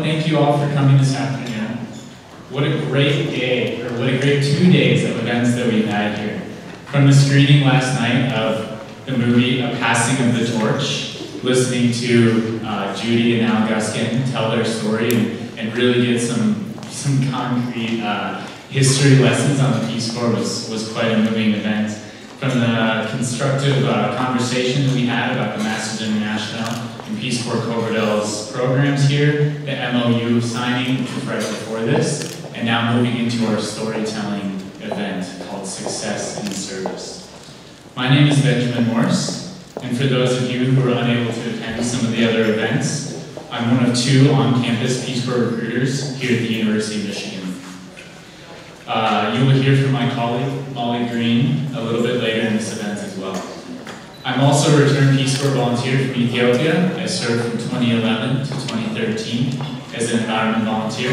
thank you all for coming this afternoon. What a great day, or what a great 2 days of events that we've had here. From the screening last night of the movie A Passing of the Torch, listening to Judy and now Guskin tell their story and really get some concrete history lessons on the Peace Corps was quite a moving event. From the constructive conversation that we had about the Masters International and Peace Corps Coverdel's programs here, the MOU signing, which was right before this, and now moving into our storytelling event called Success in Service. My name is Benjamin Morse, and for those of you who are unable to attend some of the other events, I'm one of 2 on-campus Peace Corps recruiters here at the University of Michigan. You will hear from my colleague, Molly Green, a little bit later in this event as well. I'm also a returned Peace Corps volunteer from Ethiopia. I served from 2011 to 2013 as an environment volunteer.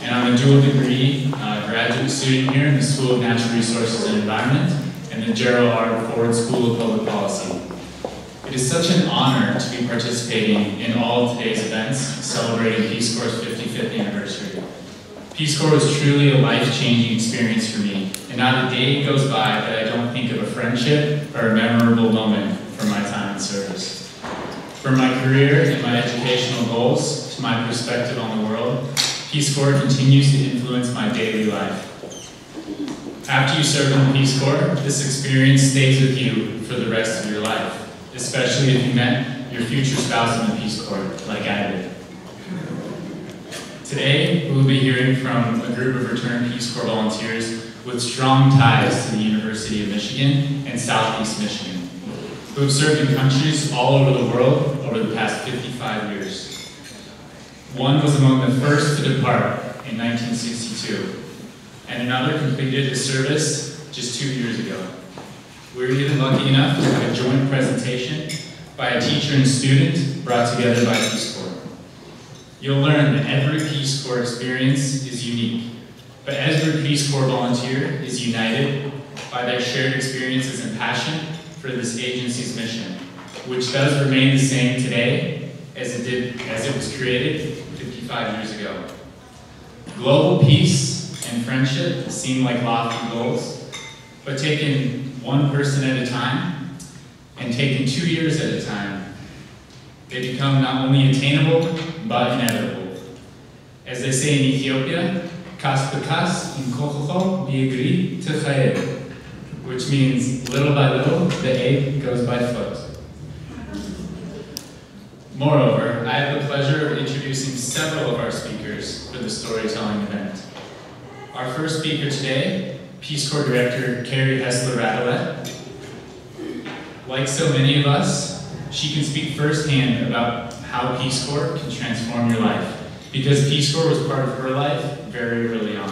And I'm a dual degree graduate student here in the School of Natural Resources and Environment and the Gerald R. Ford School of Public Policy. It is such an honor to be participating in all of today's events celebrating Peace Corps' 55th anniversary. Peace Corps was truly a life-changing experience for me, and not a day goes by that I don't think of a friendship or a memorable moment from my time in service. From my career and my educational goals to my perspective on the world, Peace Corps continues to influence my daily life. After you serve in the Peace Corps, this experience stays with you for the rest of your life, especially if you met your future spouse in the Peace Corps, like I did. Today, we will be hearing from a group of returned Peace Corps volunteers with strong ties to the University of Michigan and Southeast Michigan, who have served in countries all over the world over the past 55 years. One was among the first to depart in 1962, and another completed his service just 2 years ago. We were even lucky enough to have a joint presentation by a teacher and student brought together by Peace Corps. You'll learn that every Peace Corps experience is unique, but every Peace Corps volunteer is united by their shared experiences and passion for this agency's mission, which does remain the same today as it was created 55 years ago. Global peace and friendship seem like lofty goals, but taken one person at a time and taken 2 years at a time, they become not only attainable, but inevitable. As they say in Ethiopia, kas bekas in kochocho biagri techayev, which means little by little, the egg goes by foot. Moreover, I have the pleasure of introducing several of our speakers for the storytelling event. Our first speaker today, Peace Corps Director Carrie Hessler-Radelet. Like so many of us, she can speak firsthand about how Peace Corps can transform your life, because Peace Corps was part of her life very early on.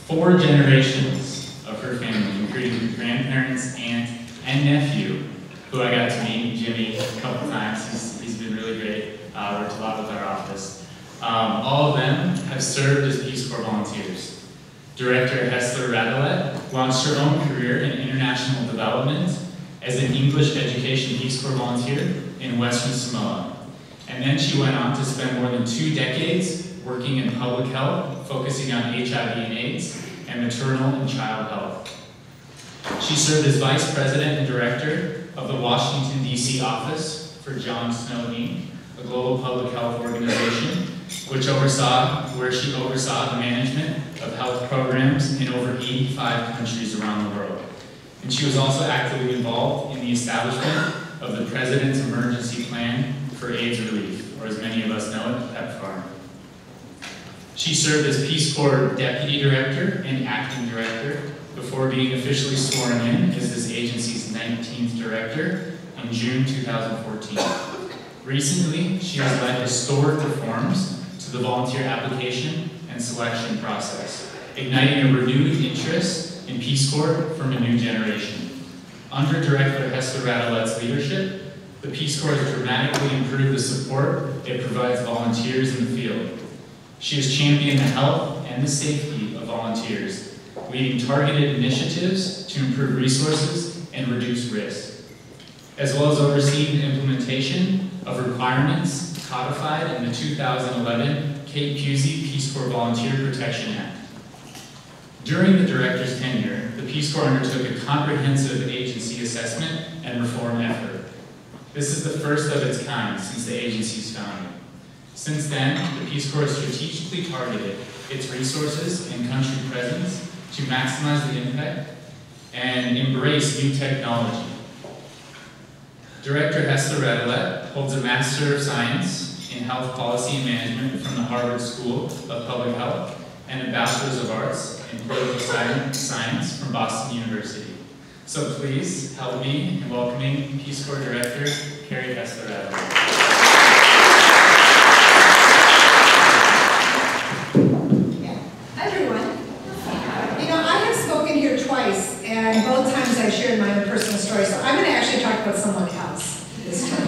4 generations of her family, including her grandparents, aunt, and nephew, who I got to meet, Jimmy, a couple times. He's been really great, worked a lot with our office. All of them have served as Peace Corps volunteers. Director Hessler-Radelet launched her own career in international development as an English education Peace Corps volunteer in Western Samoa. And then she went on to spend more than 2 decades working in public health, focusing on HIV and AIDS, and maternal and child health. She served as Vice President and Director of the Washington, D.C. office for John Snow Inc., a global public health organization, where she oversaw the management of health programs in over 85 countries around the world. And she was also actively involved in the establishment of the President's Emergency Plan for AIDS Relief, or as many of us know it, PEPFAR. She served as Peace Corps Deputy Director and Acting Director before being officially sworn in as this agency's 19th Director in June 2014. Recently, she has led historic reforms to the volunteer application and selection process, igniting a renewed interest in Peace Corps from a new generation. Under Director Hessler-Radelet's leadership, the Peace Corps has dramatically improved the support it provides volunteers in the field. She has championed the health and the safety of volunteers, leading targeted initiatives to improve resources and reduce risk, as well as overseeing the implementation of requirements codified in the 2011 Cape Pusey Peace Corps Volunteer Protection Act. During the director's tenure, the Peace Corps undertook a comprehensive agency assessment and reform effort. This is the first of its kind since the agency's founding. Since then, the Peace Corps has strategically targeted its resources and country presence to maximize the impact and embrace new technology. Director Hessler-Radelet holds a Master of Science in Health Policy and Management from the Harvard School of Public Health and a Bachelor's of Arts in Political Science from Boston University. So please help me in welcoming Peace Corps Director Carrie Hessler-Radelet. Hi everyone. You know, I have spoken here twice, and both times I've shared my own personal story, so I'm going to actually talk about someone else this time.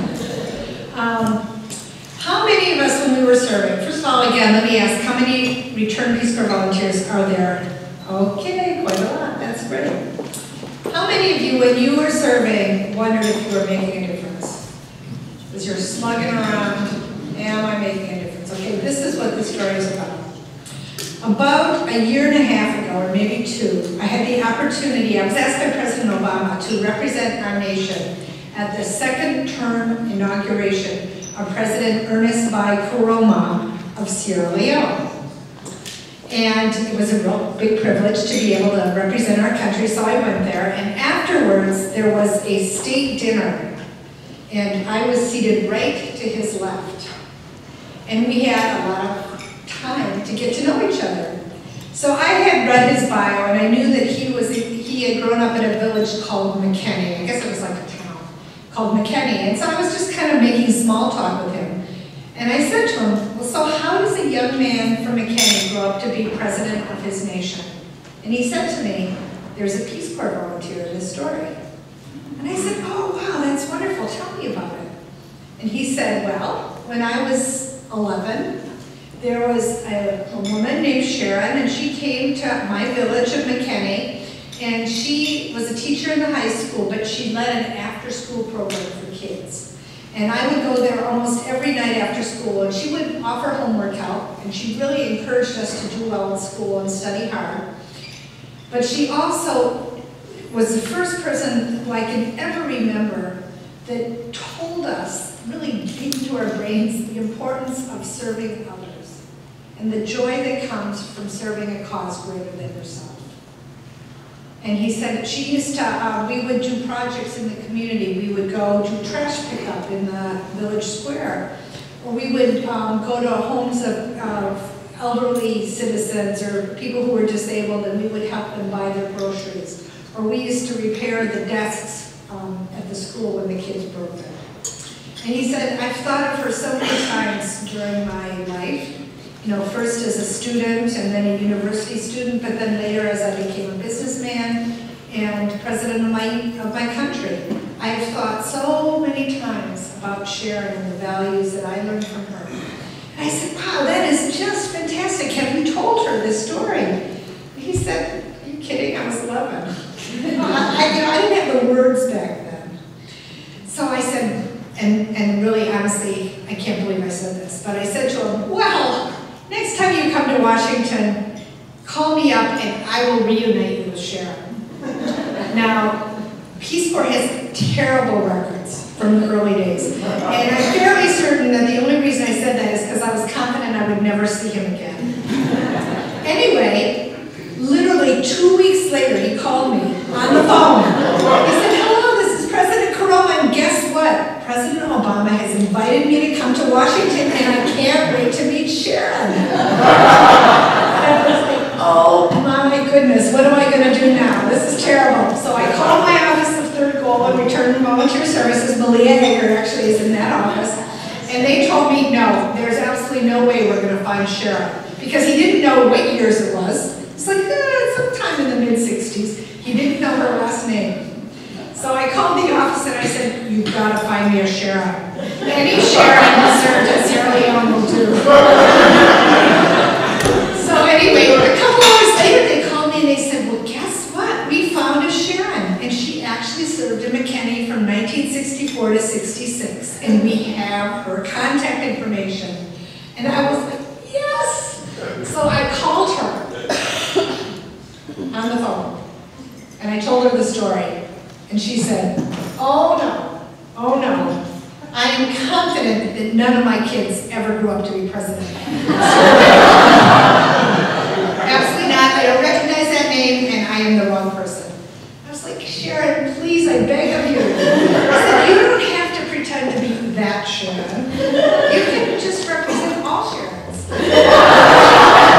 How many of us, when we were serving, first of all, again, let me ask, how many returned Peace Corps volunteers are there? Okay, quite a lot, that's great. How many of you, when you were serving, wondered if you were making a difference? As you're slugging around, am I making a difference? Okay, this is what this story is about. About a year and a half ago, or maybe two, I had the opportunity, I was asked by President Obama to represent our nation at the second term inauguration of President Ernest Bai Koroma of Sierra Leone. And it was a real big privilege to be able to represent our country, so I went there. And afterwards, there was a state dinner, and I was seated right to his left. And we had a lot of time to get to know each other. So I had read his bio, and I knew that he had grown up in a village called McKinney. I guess it was like a town called McKinney. And so I was just kind of making small talk with him. And I said to him, well, so how does a young man from McKinney grow up to be president of his nation? And he said to me, there's a Peace Corps volunteer in this story. And I said, oh, wow, that's wonderful. Tell me about it. And he said, well, when I was 11, there was a woman named Sharon, and she came to my village of McKinney, and she was a teacher in the high school, but she led an after-school program for kids. And I would go there almost every night after school, and she would offer homework help, and she really encouraged us to do well in school and study hard. But she also was the first person who I can ever remember that told us, really deep into our brains, the importance of serving others and the joy that comes from serving a cause greater than yourself. And he said that she used to, we would do projects in the community. We would go do trash pickup in the village square. Or we would go to homes of elderly citizens or people who were disabled, and we would help them buy their groceries. Or we used to repair the desks at the school when the kids broke them. And he said, I've thought of her so many times during my life. You know, first as a student and then a university student, but then later as I became a businessman and president of my country. I have thought so many times about Sharon and the values that I learned from her. And I said, wow, that is just fantastic. Have you told her this story? And he said, are you kidding? I was 11. I didn't have the words back then. So I said, and really honestly, I can't believe I said this, but I said to him, well, next time you come to Washington, call me up and I will reunite you with Sharon. Now, Peace Corps has terrible records from the early days. And I'm fairly certain that the only reason I said that is because I was confident I would never see him again. Anyway, literally 2 weeks later, he called me on the phone. He said, hello, this is President Koroma, and guess what? President Obama has invited me to come to Washington, and I can't wait to meet Sharon. I was like, oh my goodness, what am I going to do now? This is terrible. So I called my Office of Third Goal and Return to Volunteer Services. Malia Hager actually is in that office. And they told me, no, there's absolutely no way we're going to find Sharon. Because he didn't know what years it was. It's like, sometime in the mid-60s. He didn't know her last name. So I called the office and I said, you've got to find me a Sharon. Any Sharon who served at Sierra Leone will do. So anyway, a couple hours later they called me and they said, well, guess what? We found a Sharon. And she actually served in McKinney from 1964 to 66. And we have her contact information. And I was like, yes, So I called her on the phone, and I told her the story, and she said, oh no, I am confident that none of my kids ever grew up to be president. Absolutely not, I don't recognize that name, and I am the wrong person. I was like, Sharon, please, I beg of you. I said, you don't have to pretend to be that Sharon. You can just represent all Sharons.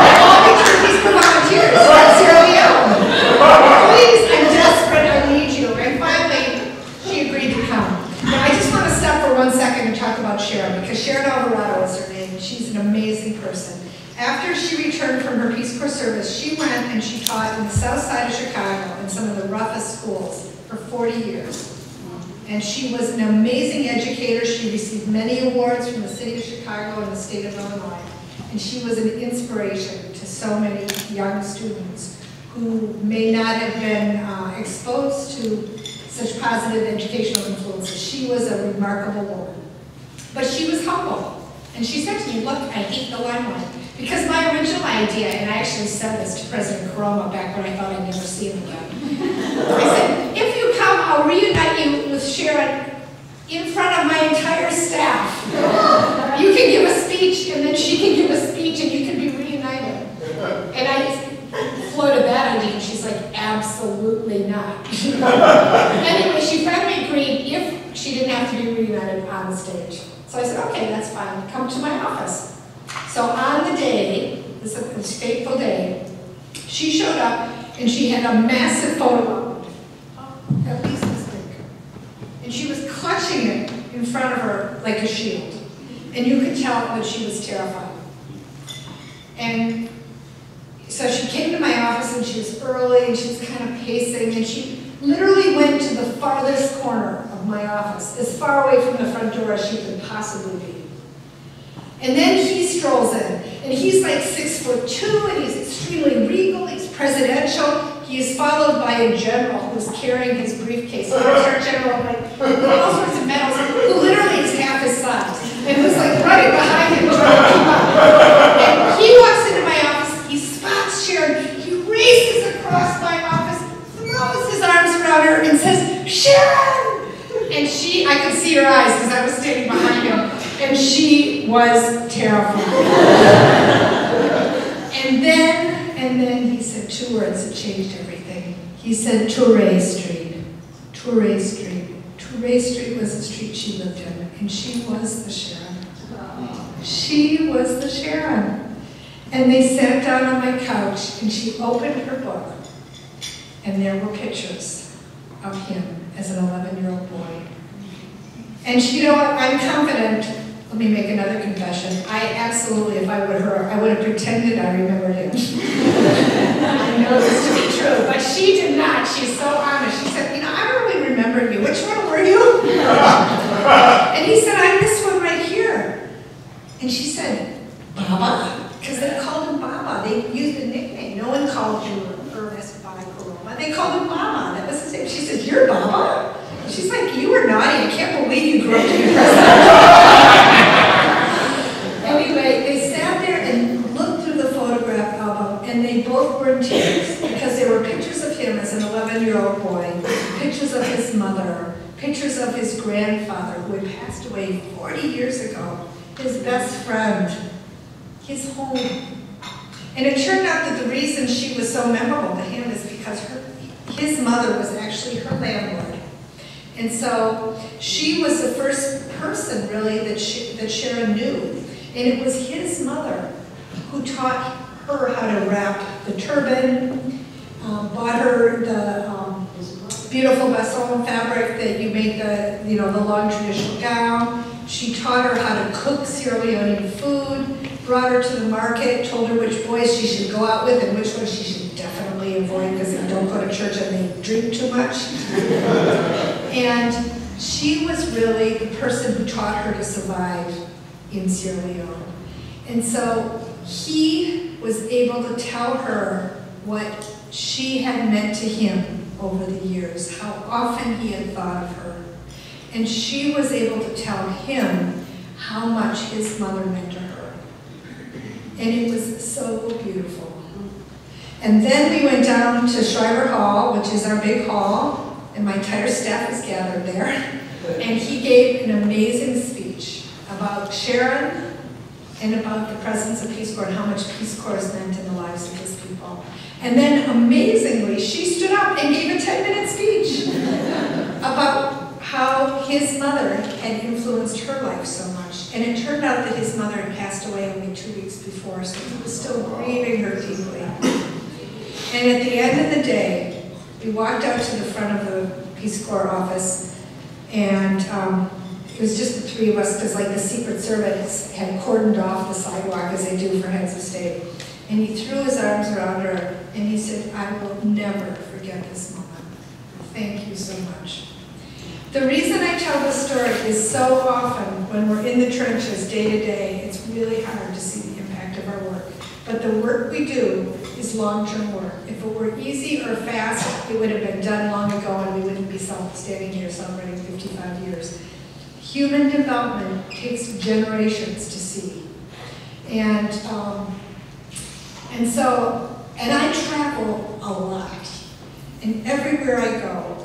All these for volunteers. That's Sierra Leone. Please, I'm desperate, I need you. And finally, she agreed to come. Now, I just want to stop for 1 second and talk about Sharon, because Sharon Alvarado is her name. She's an amazing person. After she returned from her Peace Corps service, she went and she taught in the south side of Chicago in some of the roughest schools for 40 years. And she was an amazing educator. She received many awards from the city of Chicago and the state of Illinois. And she was an inspiration to so many young students who may not have been exposed to such positive educational influences. She was a remarkable woman. But she was humble. And she said to me, look, I hate the limelight. Because my original idea, and I actually said this to President Karoma back when I thought I'd never see him again. I said, if you come, I'll reunite you with Sharon in front of my entire staff. You can give a speech, and then she can give a speech, and you can be reunited. And I floated that idea, and she's like, absolutely not. Anyway, she finally agreed if she didn't have to be reunited on the stage. So I said, okay, that's fine. Come to my office. So on the day, this fateful day, she showed up and she had a massive photo album, at least this big. And she was clutching it in front of her like a shield. And you could tell that she was terrified. And so she came to my office and she was early and she was kind of pacing and she literally went to the farthest corner of my office, as far away from the front door as she could possibly be. And then he strolls in, and he's like 6'2", and he's extremely regal, he's presidential. He is followed by a general who's carrying his briefcase, a general, like, with all sorts of medals, who literally is half his size, and who's like running behind him trying to keep up. And he walks into my office, he spots Sharon, he races across my office, throws his arms around her, and says, Sharon! And I could see her eyes because I was standing behind him. And she was terrified. and then he said 2 words that changed everything. He said, Touré Street. Touré Street. Touré Street was the street she lived in, and she was the Sharon. She was the Sharon. And they sat down on my couch, and she opened her book, and there were pictures of him as an 11-year-old boy. And you know what, I'm confident. Let me make another confession. I absolutely, if I were her, I would have pretended I remembered him. I know this to be true, but she did not. She's so honest. She said, you know, I don't really remember you. Which one were you? And he said, I'm this one right here. And she said, Baba? Because they called him Baba. They used a nickname. No one called him Ernest by Karoma. They called him Baba. That was his name. She said, you're Baba? She's like, you were naughty. I can't believe you grew up to be president. Anyway, they sat there and looked through the photograph album, and they both were in tears because there were pictures of him as an 11-year-old boy, pictures of his mother, pictures of his grandfather who had passed away 40 years ago, his best friend, his home. And it turned out that the reason she was so memorable to him is because his mother was actually her landlord. And so she was the first person, really, that Sharon knew. And it was his mother who taught her how to wrap the turban, bought her the beautiful Basson fabric that you make the long traditional gown. She taught her how to cook Sierra Leonean food, brought her to the market, told her which boys she should go out with and which ones she should definitely avoid because they don't go to church and they drink too much. And she was really the person who taught her to survive in Sierra Leone. And so he was able to tell her what she had meant to him over the years, how often he had thought of her. And she was able to tell him how much his mother meant to her. And it was so beautiful. And then we went down to Schreiber Hall, which is our big hall, and my entire staff is gathered there. And he gave an amazing speech about Sharon and about the presence of Peace Corps and how much Peace Corps has meant in the lives of his people. And then, amazingly, she stood up and gave a 10-minute speech about how his mother had influenced her life so much. And it turned out that his mother had passed away only 2 weeks before, so he was still grieving her deeply. And at the end of the day, we walked out to the front of the Peace Corps office, and it was just the three of us, because like the Secret Service had cordoned off the sidewalk, as they do for heads of state. And he threw his arms around her, and he said, "I will never forget this moment. Thank you so much." The reason I tell this story is so often when we're in the trenches day to day, it's really hard to see the impact of our work. But the work we do is long-term work. If it were easy or fast, it would have been done long ago and we wouldn't be standing here celebrating 55 years. Human development takes generations to see. And I travel a lot. And everywhere I go,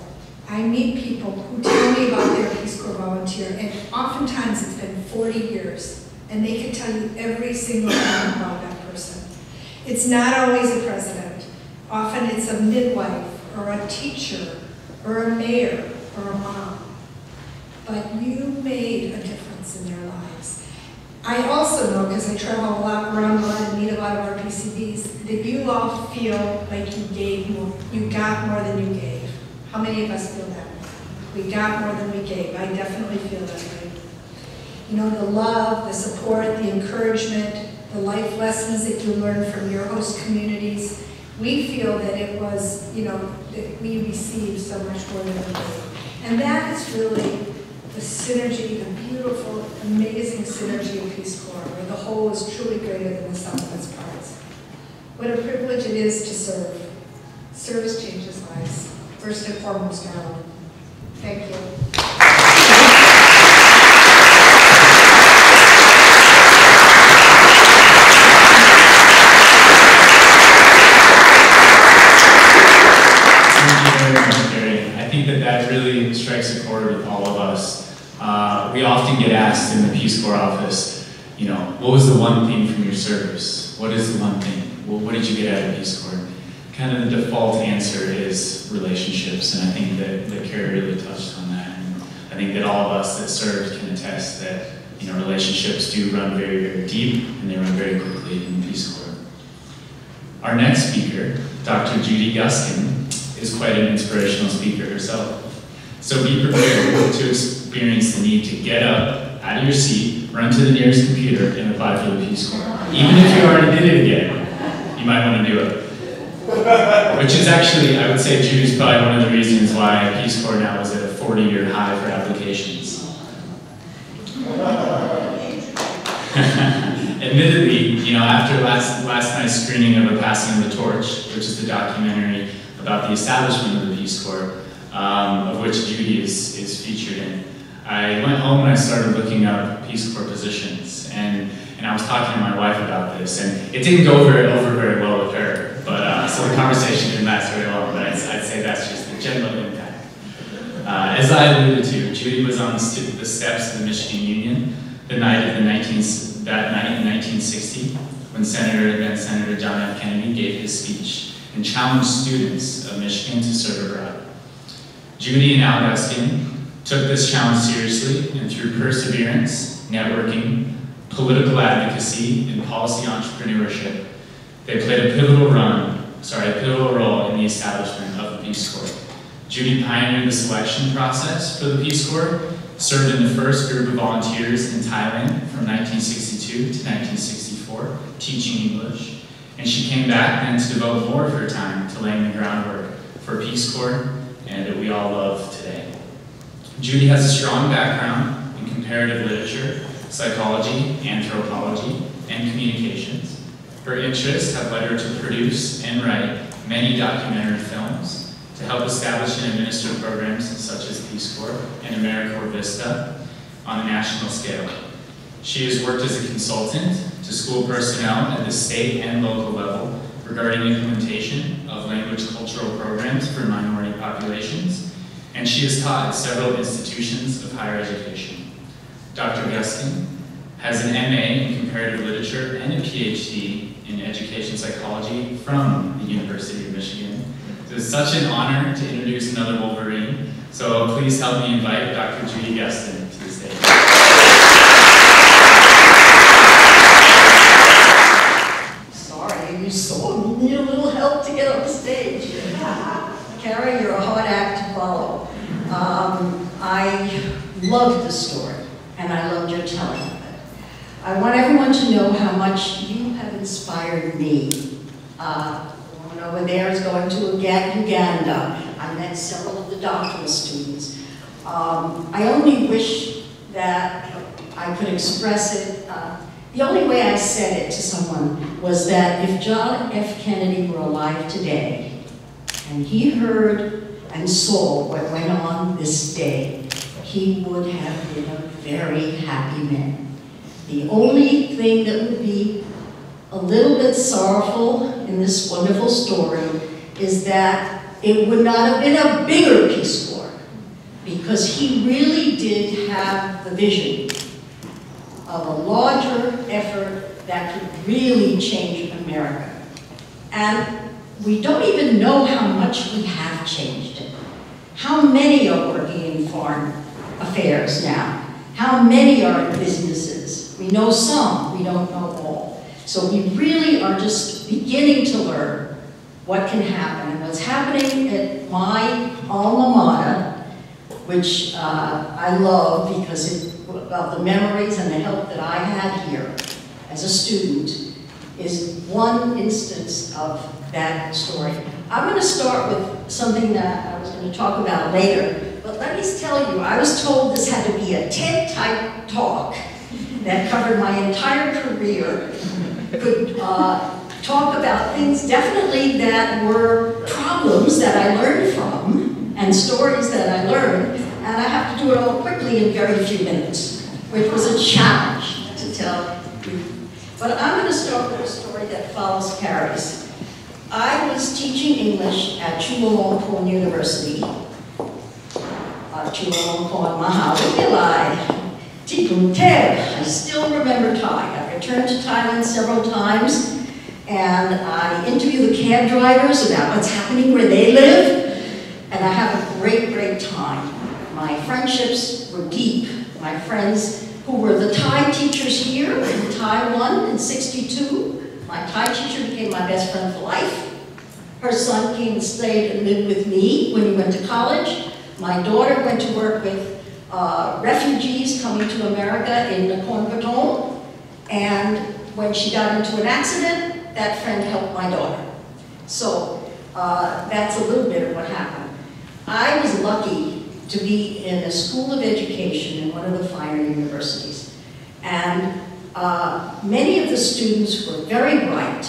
I meet people who tell me about their Peace Corps volunteer, and oftentimes it's been 40 years, and they can tell you every single thing about that person. It's not always a president. Often it's a midwife, or a teacher, or a mayor, or a mom. But you made a difference in their lives. I also know, because I travel a lot around a lot and meet a lot of RPCVs, that you all feel like you gave more, you got more than you gave. How many of us feel that way? We got more than we gave. I definitely feel that way. You know, the love, the support, the encouragement, the life lessons that you learn from your host communities, we feel that it was, you know, that we received so much more than we gave. And that is really the synergy, the beautiful, amazing synergy of Peace Corps, where the whole is truly greater than the sum of its parts. What a privilege it is to serve. Service changes lives. First and foremost, our own. Thank you. That really strikes a chord with all of us. We often get asked in the Peace Corps office, you know, what was the one thing from your service? What is the one thing? What did you get out of Peace Corps? Kind of the default answer is relationships, and I think that Carrie really touched on that. And I think that all of us that served can attest that, you know, relationships do run very, very deep, and they run very quickly in the Peace Corps. Our next speaker, Dr. Judy Guskin, is quite an inspirational speaker herself. So be prepared to experience the need to get up out of your seat, run to the nearest computer, and apply for the Peace Corps. Even if you already did it again, you might want to do it. Which is actually, I would say, Judy's probably one of the reasons why Peace Corps now is at a 40-year high for applications. Admittedly, you know, after last night's screening of A Passing of the Torch, which is the documentary about the establishment of the Peace Corps, of which Judy is featured in, I went home and I started looking up Peace Corps positions, and I was talking to my wife about this, and it didn't go over very well with her, but so the conversation didn't last very long, but I'd say that's just the general impact. As I alluded to, Judy was on the steps of the Michigan Union that night in 1960, when then Senator John F. Kennedy gave his speech and challenged students of Michigan to serve abroad. Judy and Al Guskin took this challenge seriously, and through perseverance, networking, political advocacy, and policy entrepreneurship, they played a pivotal role in the establishment of the Peace Corps. Judy pioneered the selection process for the Peace Corps, served in the first group of volunteers in Thailand from 1962 to 1964, teaching English, and she came back then to devote more of her time to laying the groundwork for Peace Corps and that we all love today. Judy has a strong background in comparative literature, psychology, anthropology, and communications. Her interests have led her to produce and write many documentary films to help establish and administer programs such as Peace Corps and AmeriCorps Vista on a national scale. She has worked as a consultant to school personnel at the state and local level regarding implementation of language cultural programs for minority populations, and she has taught at several institutions of higher education. Dr. Guskin has an MA in comparative literature and a PhD in education psychology from the University of Michigan. It is such an honor to introduce another Wolverine, so please help me invite Dr. Judy Guskin to the stage. Sorry, you so need a little help to get on the stage. Carrie, you're a hard act to follow. I loved the story, and I loved your telling of it. I want everyone to know how much you have inspired me. The woman over there is going to Uganda. I met several of the doctoral students. I only wish that I could express it. The only way I said it to someone was that if John F. Kennedy were alive today, and he heard and saw what went on this day, he would have been a very happy man. The only thing that would be a little bit sorrowful in this wonderful story is that it would not have been a bigger Peace Corps, because he really did have the vision of a larger effort that could really change America. And we don't even know how much we have changed it. How many are working in foreign affairs now? How many are in businesses? We know some, we don't know all. So we really are just beginning to learn what can happen. And what's happening at my alma mater, which I love because of the memories and the help that I had here as a student, is one instance of that story. I'm going to start with something that I was going to talk about later, but let me tell you, I was told this had to be a TED-type talk that covered my entire career, could talk about things definitely that were problems that I learned from, and stories that I learned, and I have to do it all quickly in very few minutes, which was a challenge to tell you. But I'm going to start with a story that follows Carrie's. I was teaching English at Chulalongkorn University. Chulalongkorn Mahavidyalaya. I still remember Thai. I returned to Thailand several times, and I interview the cab drivers about what's happening where they live, and I have a great, great time. My friendships were deep. My friends who were the Thai teachers here in Taiwan in '62. My Thai teacher became my best friend for life. Her son came and stayed and lived with me when he went to college. My daughter went to work with refugees coming to America in Nakhon Pathom. And when she got into an accident, that friend helped my daughter. So that's a little bit of what happened. I was lucky to be in a school of education in one of the finer universities. And many of the students were very bright.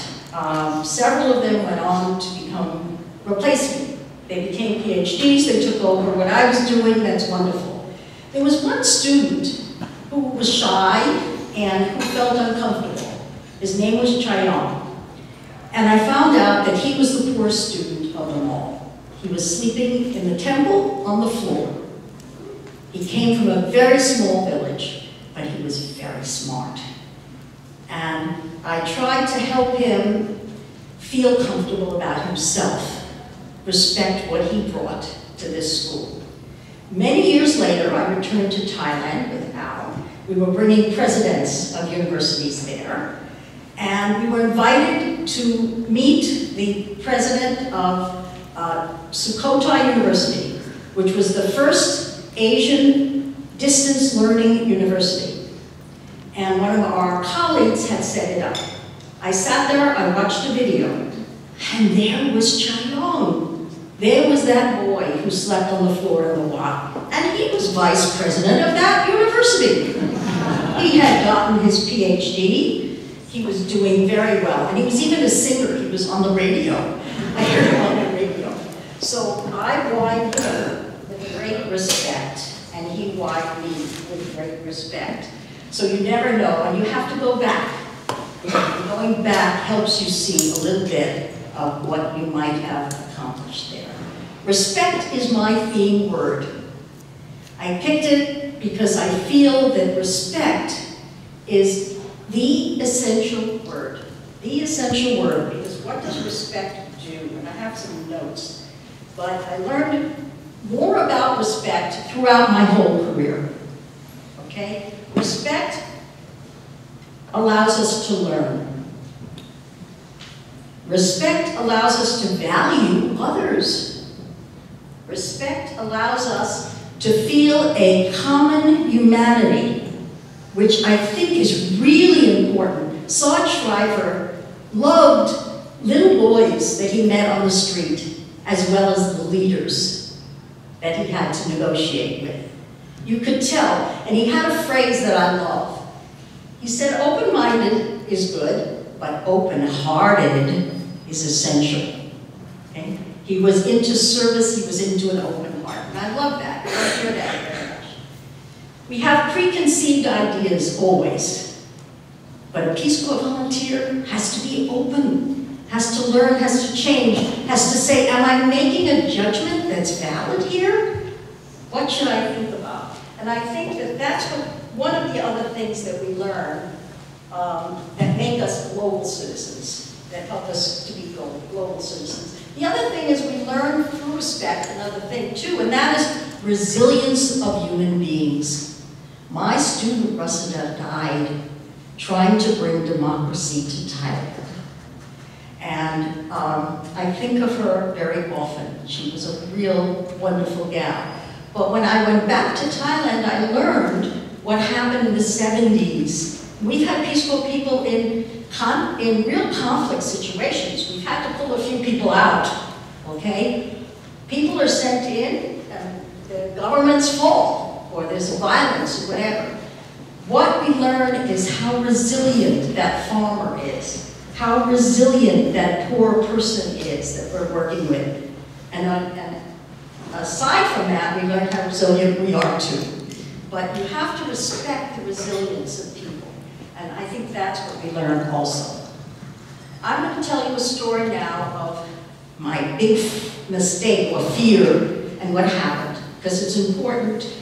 Several of them went on to replace me. They became PhDs, they took over what I was doing, that's wonderful. There was one student who was shy and who felt uncomfortable. His name was Chayong. And I found out that he was the poorest student of them all. He was sleeping in the temple on the floor. He came from a very small village, but he was very smart. And I tried to help him feel comfortable about himself, respect what he brought to this school. Many years later, I returned to Thailand with Al. We were bringing presidents of universities there, and we were invited to meet the president of Sukhothai University, which was the first Asian distance learning university. And one of our colleagues had set it up. I sat there, I watched a video, and there was Chayong. There was that boy who slept on the floor in the Wat, and he was vice president of that university. He had gotten his PhD. He was doing very well, and he was even a singer. He was on the radio. I heard him on the radio. So I whined him with great respect, and he whined me with great respect. So you never know, and you have to go back. And going back helps you see a little bit of what you might have accomplished there. Respect is my theme word. I picked it because I feel that respect is the essential word. The essential word, because what does respect do? And I have some notes, but I learned more about respect throughout my whole career. Okay? Respect allows us to learn. Respect allows us to value others. Respect allows us to feel a common humanity, which I think is really important. Saw Shriver loved little boys that he met on the street, as well as the leaders that he had to negotiate with. You could tell, and he had a phrase that I love. He said, open-minded is good, but open-hearted is essential. Okay? He was into service, he was into an open heart, and I love that. I share that very much. We have preconceived ideas always, but a Peace Corps volunteer has to be open, has to learn, has to change, has to say, am I making a judgment that's valid here? What should I think about? And I think that that's one of the other things that we learn that make us global citizens, that help us to be global citizens. The other thing is we learn through respect, another thing too, and that is resilience of human beings. My student, Rusida, died trying to bring democracy to Thailand. And I think of her very often. She was a real wonderful gal. But when I went back to Thailand, I learned what happened in the 70s. We've had Peace Corps people in real conflict situations. We've had to pull a few people out, okay? People are sent in, and the governments fall, or there's violence, or whatever. What we learn is how resilient that farmer is, how resilient that poor person is that we're working with. And aside from that, we learn how resilient we are too. But you have to respect the resilience of people. And I think that's what we learn also. I'm going to tell you a story now of my big mistake or fear and what happened. Because it's important.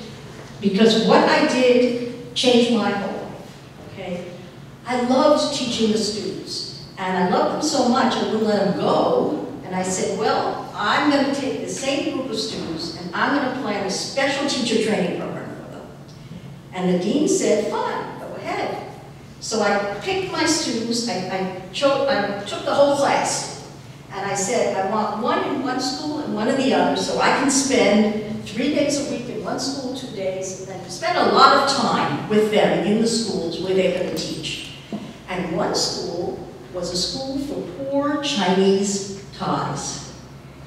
Because what I did changed my whole life. Okay? I loved teaching the students. And I loved them so much I wouldn't let them go. And I said, well, I'm going to take the same group of students and I'm going to plan a special teacher training program for them. And the dean said, fine, go ahead. So I picked my students, I took the whole class. And I said, I want one in one school and one in the other so I can spend 3 days a week in one school, 2 days, and then spend a lot of time with them in the schools where they're going to teach. And one school was a school for poor Chinese Thais.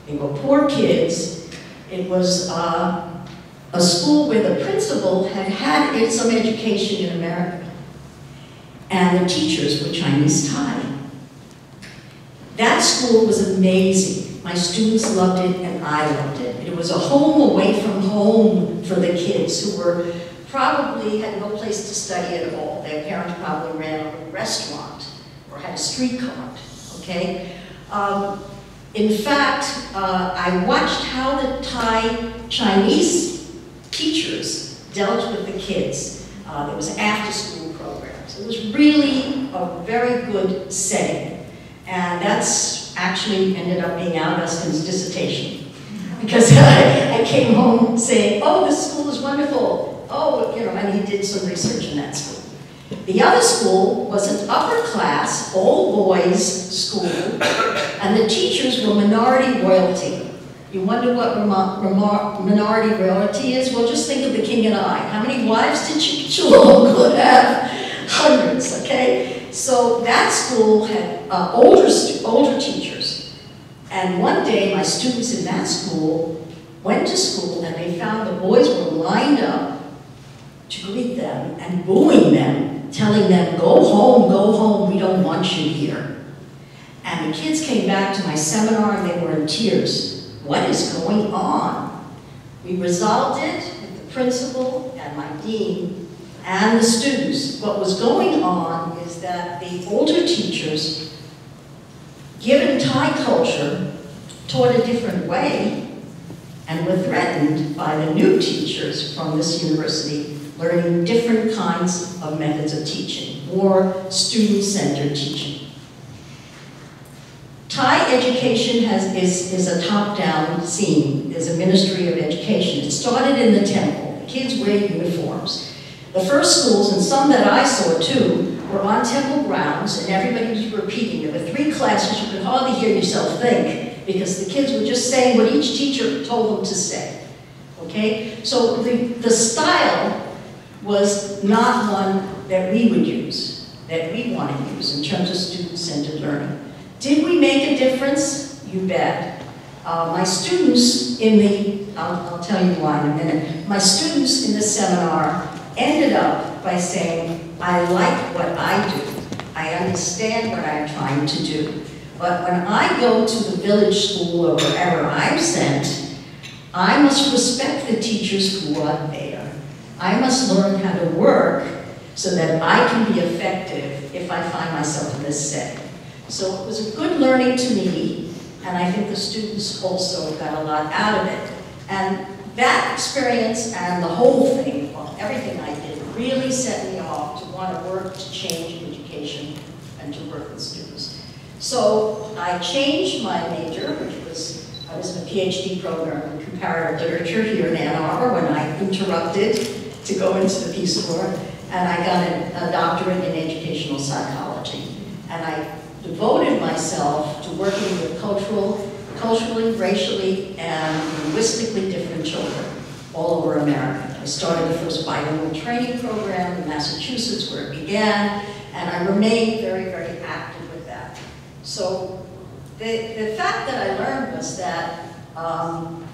They were poor kids. It was a school where the principal had had some education in America. And the teachers were Chinese Thai. That school was amazing. My students loved it and I loved it. It was a home away from home for the kids who were probably had no place to study at all. Their parents probably ran a restaurant or had a street cart, okay? In fact, I watched how the Thai Chinese teachers dealt with the kids. There was after-school programs. It was really a very good setting. And that's actually ended up being Al Guskin's dissertation. Because I came home saying, oh, this school is wonderful. Oh, you know, and he did some research in that school. The other school was an upper class, all boys school, and the teachers were minority royalty. You wonder what minority royalty is? Well, just think of the king and I. How many wives did Cholong could have? Hundreds, okay? So that school had older teachers. And one day, my students in that school went to school and they found the boys were lined up to greet them and booing them, telling them, go home, we don't want you here. And the kids came back to my seminar and they were in tears. What is going on? We resolved it with the principal and my dean, and the students. What was going on is that the older teachers, given Thai culture, taught a different way and were threatened by the new teachers from this university learning different kinds of methods of teaching, more student-centered teaching. Thai education is a top-down scene. There's a Ministry of Education. It started in the temple. The kids wear uniforms. The first schools, and some that I saw too, were on temple grounds, and everybody was repeating. There were 3 classes. You could hardly hear yourself think, because the kids were just saying what each teacher told them to say. Okay? So the style was not one that we would use, that we want to use in terms of student-centered learning. Did we make a difference? You bet. My students in the, I'll tell you why in a minute, my students in the seminar ended up by saying, I like what I do. I understand what I'm trying to do. But when I go to the village school or wherever I'm sent, I must respect the teachers who are there. I must learn how to work so that I can be effective if I find myself in this setting. So it was a good learning to me, and I think the students also got a lot out of it. And that experience and the whole thing, well, everything I did, really set me off to want to work to change education and to work with students. So I changed my major, which was, I was in a PhD program in comparative literature here in Ann Arbor when I interrupted to go into the Peace Corps, and I got a doctorate in educational psychology. And I devoted myself to working with culturally, racially, and linguistically different children all over America. I started the first bilingual training program in Massachusetts where it began, and I remained very, very active with that. So the fact that I learned was that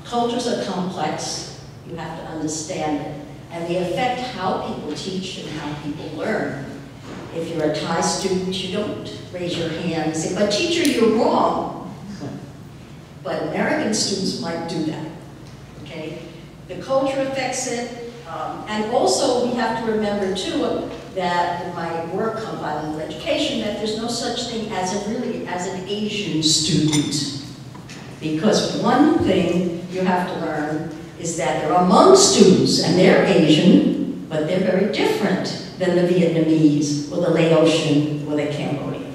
cultures are complex, you have to understand it, and they affect how people teach and how people learn. If you're a Thai student, you don't raise your hand and say, but teacher, you're wrong. But American students might do that, okay? The culture affects it, and also we have to remember too that in my work on bilingual education that there's no such thing as an Asian student. Because one thing you have to learn is that there are Hmong students, and they're Asian, but they're very different than the Vietnamese, or the Laotian, or the Cambodian.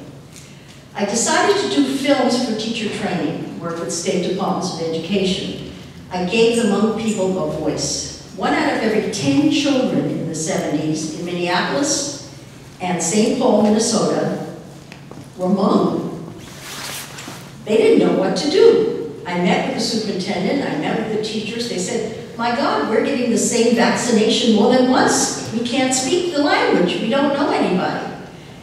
I decided to do films for teacher training, work with state departments of education. I gave the Hmong people a voice. 1 out of every 10 children in the 70s in Minneapolis and St. Paul, Minnesota were Hmong. They didn't know what to do. I met with the superintendent, I met with the teachers. They said, my God, we're getting the same vaccination more than once. We can't speak the language. We don't know anybody.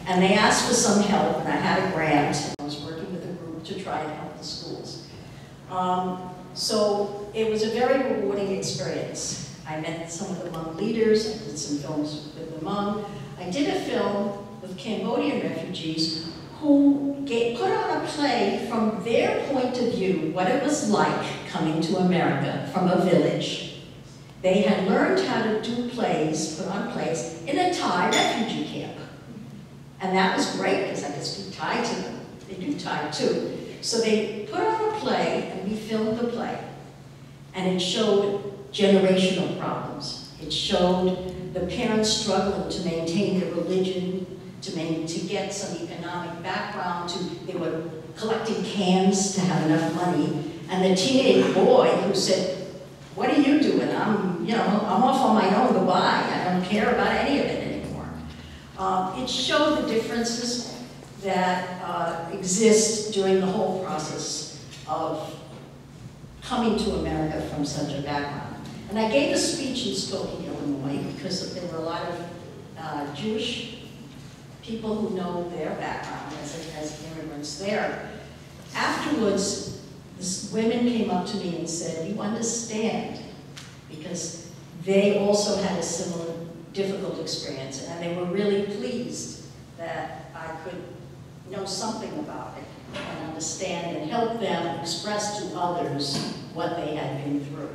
And they asked for some help, and I had a grant. I was working with a group to try and help the schools. So it was a very rewarding experience. I met some of the Hmong leaders. I did some films with the Hmong. I did a film with Cambodian refugees who put on a play from their point of view, what it was like coming to America from a village. They had learned how to do plays, put on plays, in a Thai refugee camp. And that was great, because I could speak Thai to them. They do Thai too. So they put on a play, and we filmed the play. And it showed generational problems. It showed the parents struggling to maintain their religion, to get some economic background, they were collecting cans to have enough money. And the teenage boy who said, what are you doing? I'm off on my own, goodbye. I don't care about any of it anymore. It showed the differences that exist during the whole process of coming to America from such a background. And I gave a speech in Skokie, Illinois, because there were a lot of Jewish people who know their background as immigrants there. Afterwards, women came up to me and said, you understand, because they also had a similar difficult experience, and they were really pleased that I could know something about it and understand and help them express to others what they had been through.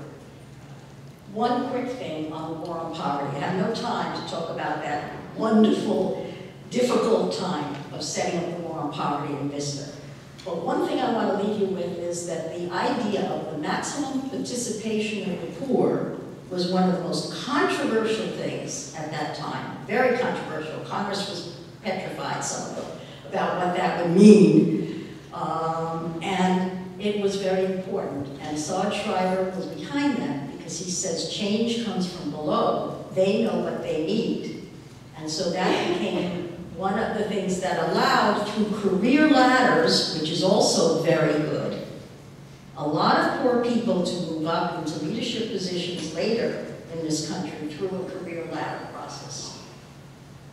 One quick thing on the war on poverty. I have no time to talk about that wonderful, difficult time of setting up the war on poverty in Vista. But one thing I want to leave you with is that the idea of the maximum participation of the poor was one of the most controversial things at that time. Very controversial. Congress was petrified, some of them, about what that would mean. And it was very important. And Sarge Schreiber was behind that because he says change comes from below. They know what they need. And so that became one of the things that allowed, through career ladders, which is also very good, a lot of poor people to move up into leadership positions later in this country through a career ladder process.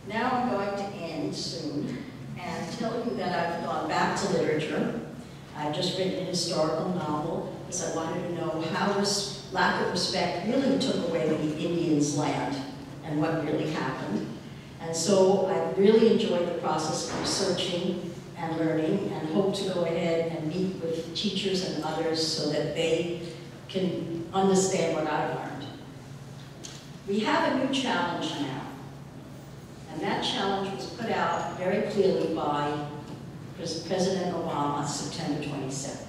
Now I'm going to end soon and tell you that I've gone back to literature. I've just written a historical novel because I wanted to know how this lack of respect really took away the Indians' land and what really happened. And so I really enjoyed the process of researching and learning and hope to go ahead and meet with teachers and others so that they can understand what I learned. We have a new challenge now. And that challenge was put out very clearly by President Obama September 27th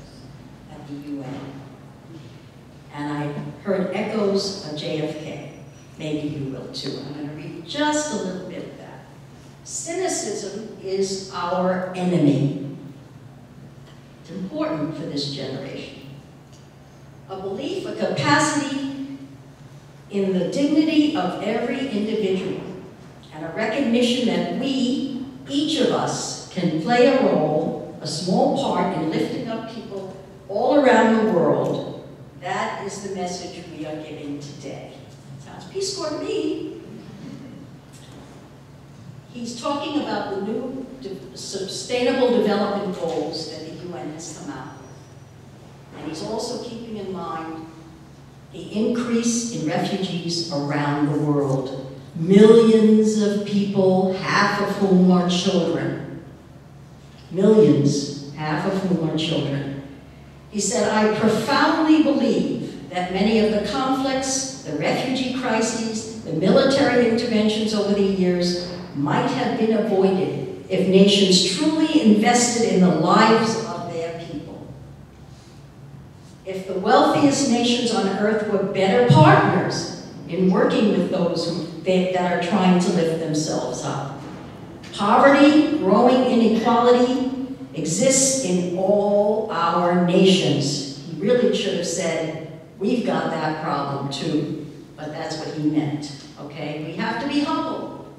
at the UN. And I heard echoes of JFK. Maybe you will too. I'm going to read just a little bit of that. Cynicism is our enemy. It's important for this generation. A belief, a capacity in the dignity of every individual, and a recognition that we, each of us, can play a role, a small part in lifting up people all around the world. That is the message we are giving today. Sounds Peace Corps to me. He's talking about the new Sustainable Development Goals that the UN has come out with. And he's also keeping in mind the increase in refugees around the world. Millions of people, half of whom are children. Millions, half of whom are children. He said, I profoundly believe that many of the conflicts, the refugee crises, the military interventions over the years might have been avoided if nations truly invested in the lives of their people. If the wealthiest nations on earth were better partners in working with those that are trying to lift themselves up. Poverty, growing inequality exists in all our nations. He really should have said, we've got that problem too, but that's what he meant, okay? We have to be humble.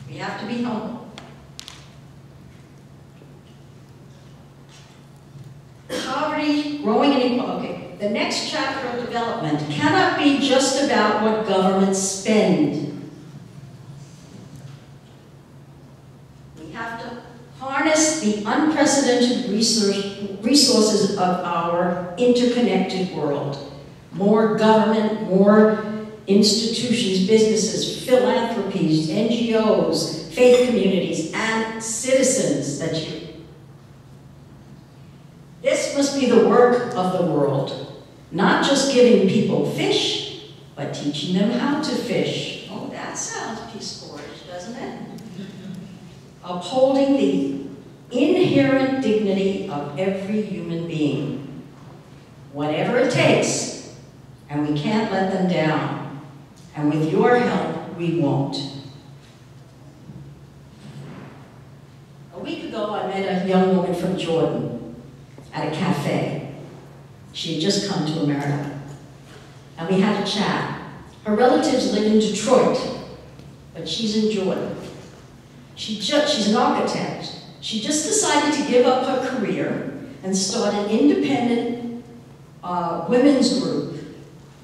We have to be humble. Poverty, growing inequality. Okay. The next chapter of development cannot be just about what governments spend. We have to harness the unprecedented resources of our interconnected world. More government, more institutions, businesses, philanthropies, NGOs, faith communities, and citizens that you. This must be the work of the world, not just giving people fish, but teaching them how to fish. Oh, that sounds Peace Corps-ish, doesn't it? Upholding the inherent dignity of every human being, whatever it takes, and we can't let them down. And with your help, we won't. A week ago, I met a young woman from Jordan at a cafe. She had just come to America. And we had a chat. Her relatives live in Detroit, but she's in Jordan. She's an architect. She just decided to give up her career and start an independent women's group,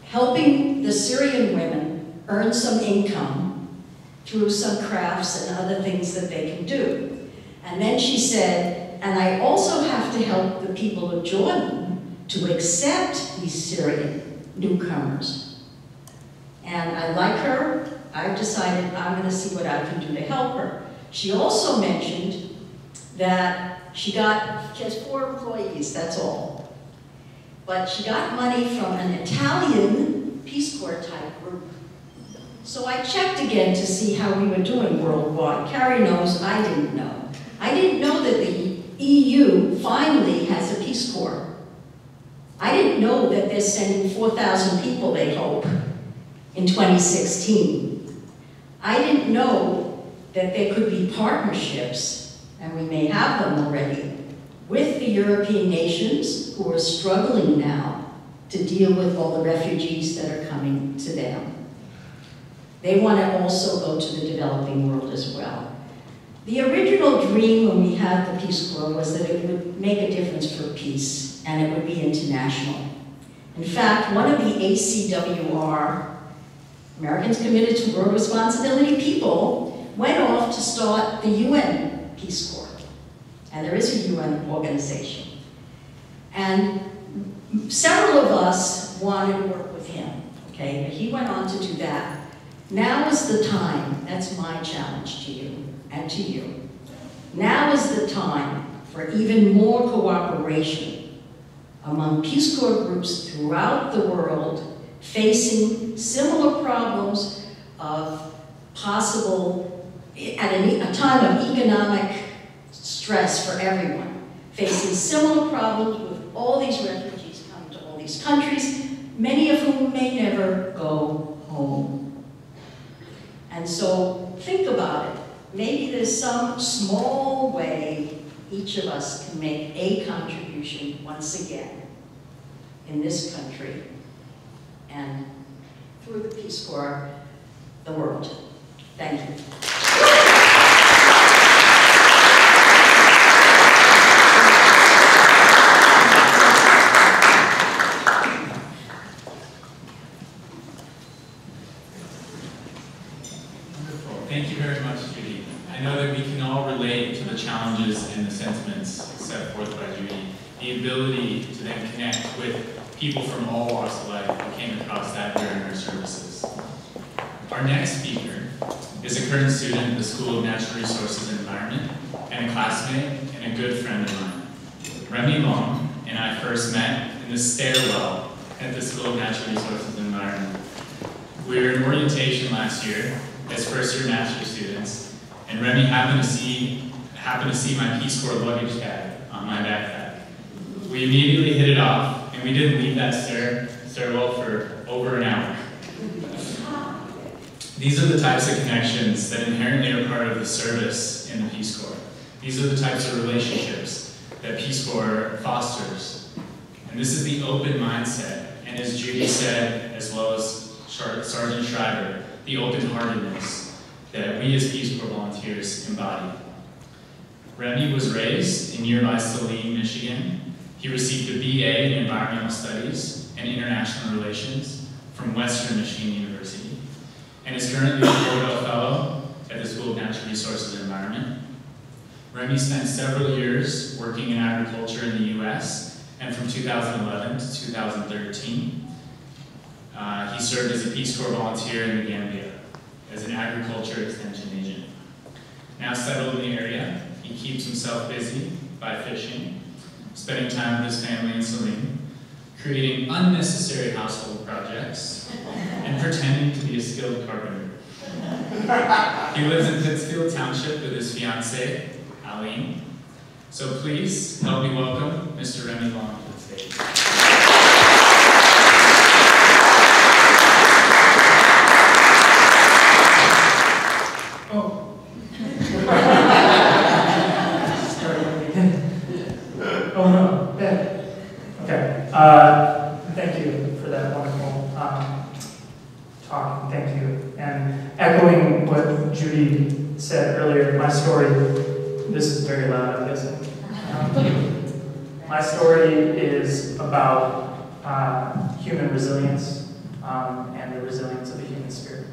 helping the Syrian women earn some income through some crafts and other things that they can do. And then she said, and I also have to help the people of Jordan to accept these Syrian newcomers. And I like her. I've decided I'm going to see what I can do to help her. She also mentioned that she has 4 employees, that's all. But she got money from an Italian Peace Corps type group. So I checked again to see how we were doing worldwide. Carrie knows, I didn't know. I didn't know that the EU finally has a Peace Corps. I didn't know that they're sending 4,000 people, they hope, in 2016. I didn't know that there could be partnerships, and we may have them already, with the European nations who are struggling now to deal with all the refugees that are coming to them. They want to also go to the developing world as well. The original dream when we had the Peace Corps was that it would make a difference for peace, and it would be international. In fact, one of the ACWR, Americans Committed to World Responsibility people, went off to start the UN Peace Corps. And there is a UN organization. And several of us wanted to work with him, okay? But he went on to do that. Now is the time, that's my challenge to you and to you. Now is the time for even more cooperation among Peace Corps groups throughout the world facing similar problems of possible, at a time of economic stress for everyone, facing similar problems with all these refugees coming to all these countries, many of whom may never go home. And so think about it. Maybe there's some small way each of us can make a contribution once again in this country and through the Peace Corps, the world. Thank you. Thank you very much, Judy. I know that we can all relate to the challenges and the sentiments set forth by Judy. The ability to then connect with people from all walks of life who came across that during our services. Our next speaker is a current student at the School of Natural Resources and Environment, and a classmate and a good friend of mine. Remy and I first met in the stairwell at the School of Natural Resources and Environment. We were in orientation last year as first-year master's students, and Remy happened to see my Peace Corps luggage tag on my backpack. We immediately hit it off, and we didn't leave that stairwell for over an hour. These are the types of connections that inherently are part of the service in the Peace Corps. These are the types of relationships that Peace Corps fosters. And this is the open mindset, and as Judy said, as well as Sergeant Schreiber, the open-heartedness that we as Peace Corps volunteers embody. Remy was raised in nearby Saline, Michigan. He received a BA in Environmental Studies and International Relations from Western Michigan University, and is currently a Florida Fellow at the School of Natural Resources and Environment. Remy spent several years working in agriculture in the US, and from 2011 to 2013, he served as a Peace Corps volunteer in the Gambia as an agriculture extension agent. Now settled in the area, he keeps himself busy by fishing, spending time with his family in Saline, creating unnecessary household projects, and pretending to be a skilled carpenter. He lives in Pittsfield Township with his fiancée, Aline. So please help me welcome Mr. Remy Long to the stage. Oh no, Ben. Okay. Thank you for that wonderful talk, and thank you. And echoing what Judy said earlier, my story, this is very loud, I'm guessing. My story is about human resilience and the resilience of the human spirit.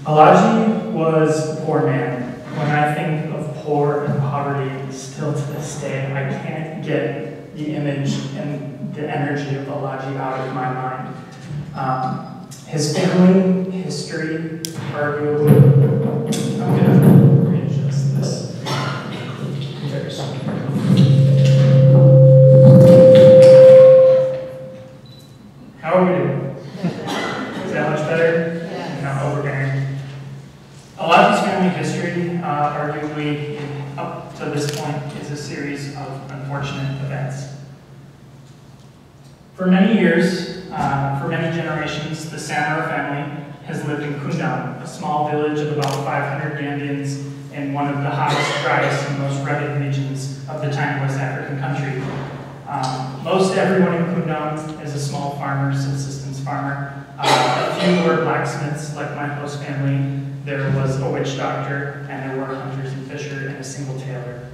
Alaji was a poor man. When I think of poor and poverty, still to this day, I can't get the image and the energy of Alaji out of my mind. His family history, arguably, I'm going to readjust this. unfortunate events. For many years, for many generations, the Samara family has lived in Kundam, a small village of about 500 Gambians in one of the hottest, driest, and most rugged regions of the tiny West African country. Most everyone in Kundam is a small farmer, subsistence farmer. A few were blacksmiths, like my host family. There was a witch doctor, and there were hunters and fishers, and a single tailor.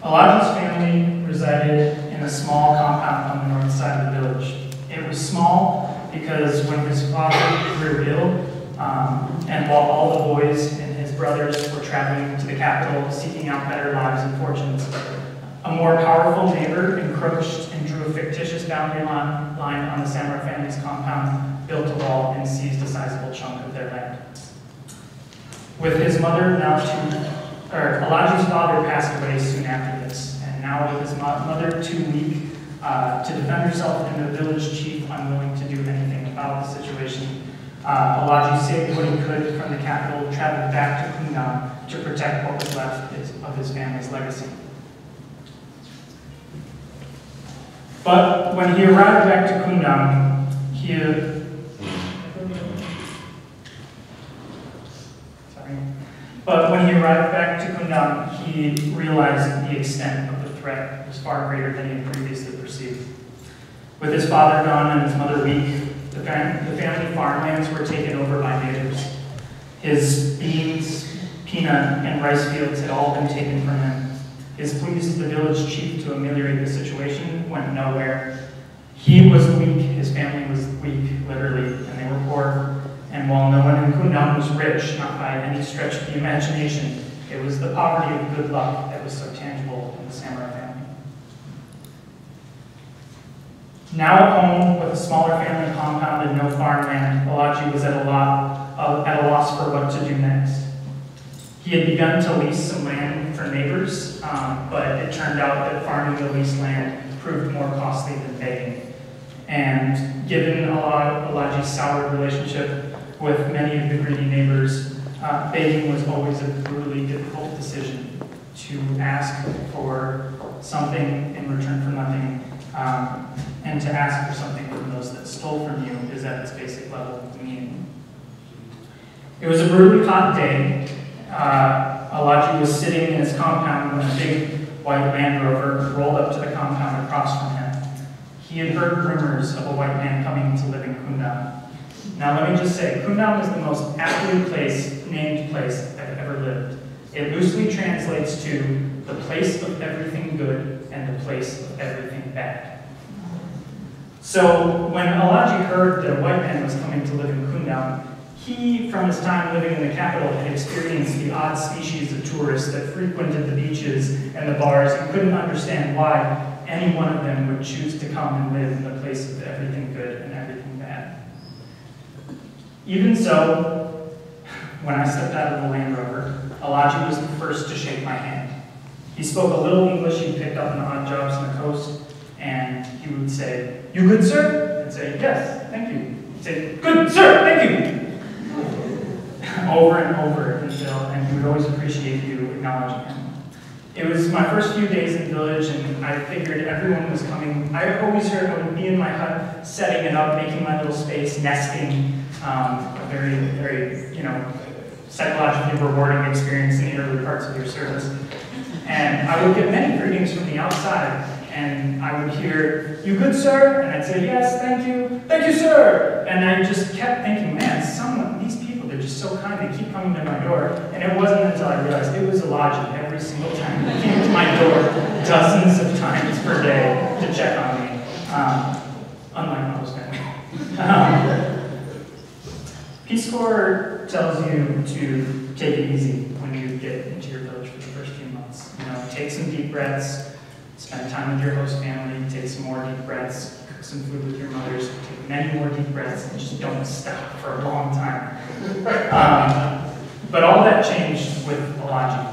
Alaji's family resided in a small compound on the north side of the village. It was small because when his father grew ill, and while all the boys and his brothers were traveling to the capital seeking out better lives and fortunes, a more powerful neighbor encroached and drew a fictitious boundary line on the Samara family's compound, built a wall, and seized a sizable chunk of their land. With his mother Alaji's father passed away soon after this, and now with his mother too weak to defend herself and the village chief unwilling to do anything about the situation, Alaji saved what he could from the capital, traveled back to Kundam to protect what was left of his family's legacy. But when he arrived back to Kundam, he realized the extent of the threat was far greater than he had previously perceived. With his father gone and his mother weak, the family farmlands were taken over by natives. His beans, peanut, and rice fields had all been taken from him. His pleas to the village chief to ameliorate the situation went nowhere. He was weak, his family was weak, literally, and they were poor. And while no one in Kundam was rich, not by any stretch of the imagination, it was the poverty of good luck that was so tangible in the Samara family. Now at home, with a smaller family compound and no farmland, Alaji was at a loss for what to do next. He had begun to lease some land for neighbors, but it turned out that farming the leased land proved more costly than begging. And given Alaji's soured relationship with many of the greedy neighbors, begging was always a brutally difficult decision. To ask for something in return for nothing, and to ask for something from those that stole from you is at its basic level mean. It was a brutally hot day. Alaji was sitting in his compound when a big white Land Rover rolled up to the compound across from him. He had heard rumors of a white man coming to live in Kundam. Now let me just say, Kundam is the most aptly named place I've ever lived. It loosely translates to the place of everything good and the place of everything bad. So when Alaji heard that a white man was coming to live in Kundam, he, from his time living in the capital, had experienced the odd species of tourists that frequented the beaches and the bars and couldn't understand why any one of them would choose to come and live in the place of everything good and everything bad. Even so, when I stepped out of the Land Rover, Alaji was the first to shake my hand. He spoke a little English he'd picked up in the odd jobs on the coast, and he would say, "You good, sir?" I'd say, "Yes, thank you." He'd say, "Good, sir, thank you." Over and over and he would always appreciate you acknowledging him. It was my first few days in the village, and I figured everyone was coming. I always heard I would be in my hut, setting it up, making my little space, nesting, a very, very, psychologically rewarding experience in the early parts of your service. And I would get many greetings from the outside, and I would hear, "You good, sir?" And I'd say, "Yes, thank you, sir." And I just kept thinking, man, these people, they're just so kind, they keep coming to my door. And it wasn't until I realized it was Alaji every single time. They came to my door dozens of times per day to check on me, unlike most family. Peace Corps tells you to take it easy when you get into your village for the first few months. Take some deep breaths, spend time with your host family, take some more deep breaths, cook some food with your mothers, take many more deep breaths, and just don't stop for a long time. But all that changed with Alaji.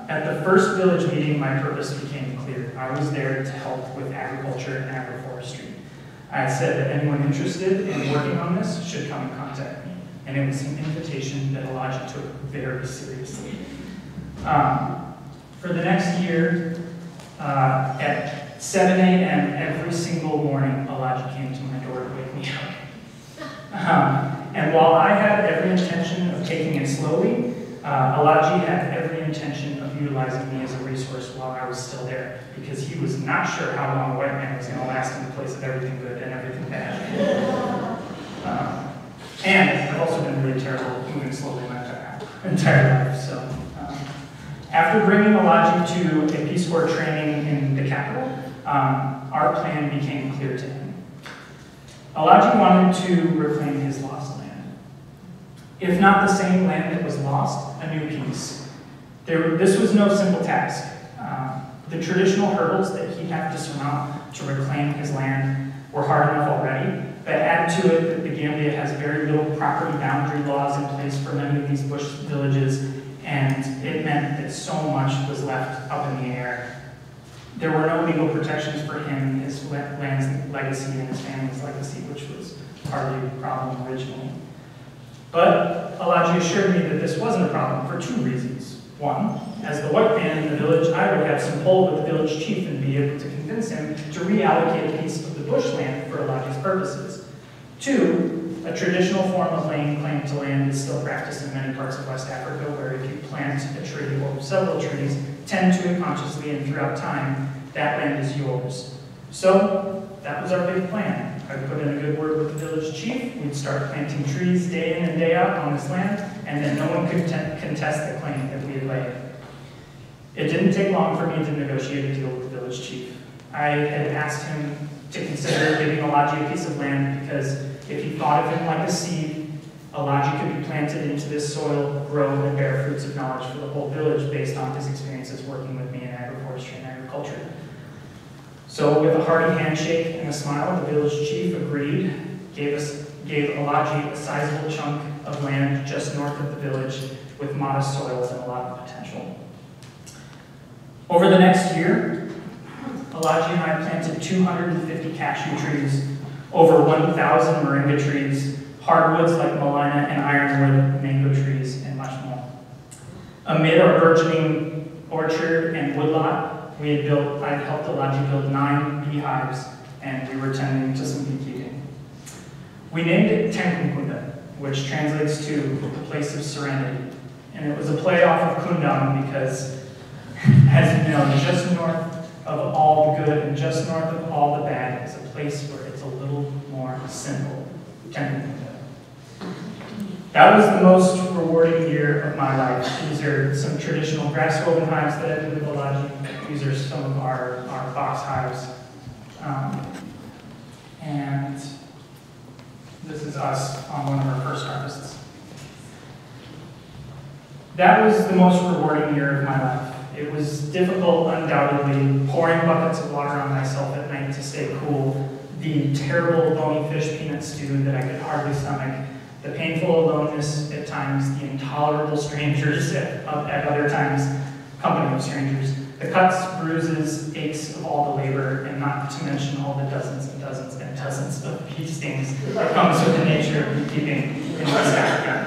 At the first village meeting, my purpose became clear. I was there to help with agriculture and agroforestry. I said that anyone interested in working on this should come and contact me. And it was an invitation that Alaji took very seriously. For the next year, At 7 a.m. every single morning, Elijah came to my door to wake me up. And while I had every intention of taking it slowly, Elijah had every intention of utilizing me as a resource while I was still there, because he was not sure how long a white man was going to last in the place of everything good and everything bad. And I've also been really terrible at moving slowly my entire life. So, after bringing Elijah to a Peace Corps training in the capital, our plan became clear to him. Elijah wanted to reclaim his lost land. If not the same land that was lost, a new piece. This was no simple task. The traditional hurdles that he'd have to surmount to reclaim his land were hard enough already, but add to it that the Gambia has very little property boundary laws in place for many of these bush villages, and it meant that so much was left up in the air. There were no legal protections for him, his land's legacy, and his family's legacy, which was part of the problem originally. But Elijah assured me that this wasn't a problem for two reasons. One, as the white man in the village, I would have some pull with the village chief and be able to convince him to reallocate a piece of the bushland for Elijah's purposes. Two, a traditional form of laying claim to land is still practiced in many parts of West Africa, where if you plant a tree or several trees, tend to unconsciously and throughout time, that land is yours. So that was our big plan. I'd put in a good word with the village chief, we'd start planting trees day in and day out on this land, and then no one could contest the claim that we had laid. It didn't take long for me to negotiate a deal with the village chief. I had asked him to consider giving Elijah a piece of land because if he thought of him like a seed, Elijah could be planted into this soil, grow, and bear fruits of knowledge for the whole village based on his experiences working with me in agroforestry and agriculture. So with a hearty handshake and a smile, the village chief agreed, gave Elijah a sizable chunk of land just north of the village with modest soils and a lot of potential. Over the next year, Elijah and I planted 250 cashew trees, over 1,000 moringa trees, hardwoods like malina and ironwood, mango trees, and much more. Amid our burgeoning orchard and woodlot, I'd helped Elijah build 9 beehives, and we were tending to some beekeeping. We named it Tenkunkunda, which translates to the place of serenity. And it was a play off of Kundam because, as you know, just north of all the good and just north of all the bad is a place where it's a little more simple. Tenkunkunda. That was the most rewarding year of my life. These are some traditional grass-woven hives that I did with Elijah. These are some of our box hives. And this is us on one of our first harvests. That was the most rewarding year of my life. It was difficult, undoubtedly, pouring buckets of water on myself at night to stay cool, the terrible bony fish peanut stew that I could hardly stomach, the painful aloneness at times, the intolerable strangers at other times, company of strangers, the cuts, bruises, aches of all the labor, and not to mention all the dozens and dozens and dozens of bee stings that comes with the nature of beekeeping in West Africa.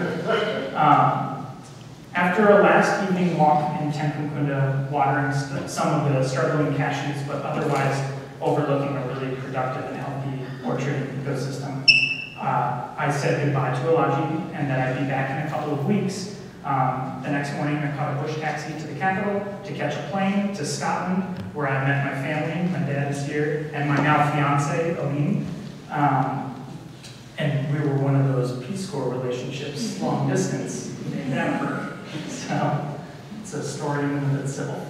After a last evening walk in Tenkunkunda, watering some of the struggling cashews, but otherwise overlooking a really productive and healthy orchard ecosystem, I said goodbye to Elijah and that I'd be back in a couple of weeks. The next morning, I caught a bush taxi to the capital to catch a plane to Scotland, where I met my family. My dad is here, and my now fiance, Aline. And we were one of those Peace Corps relationships, long distance, named after. So it's a story in a bit civil.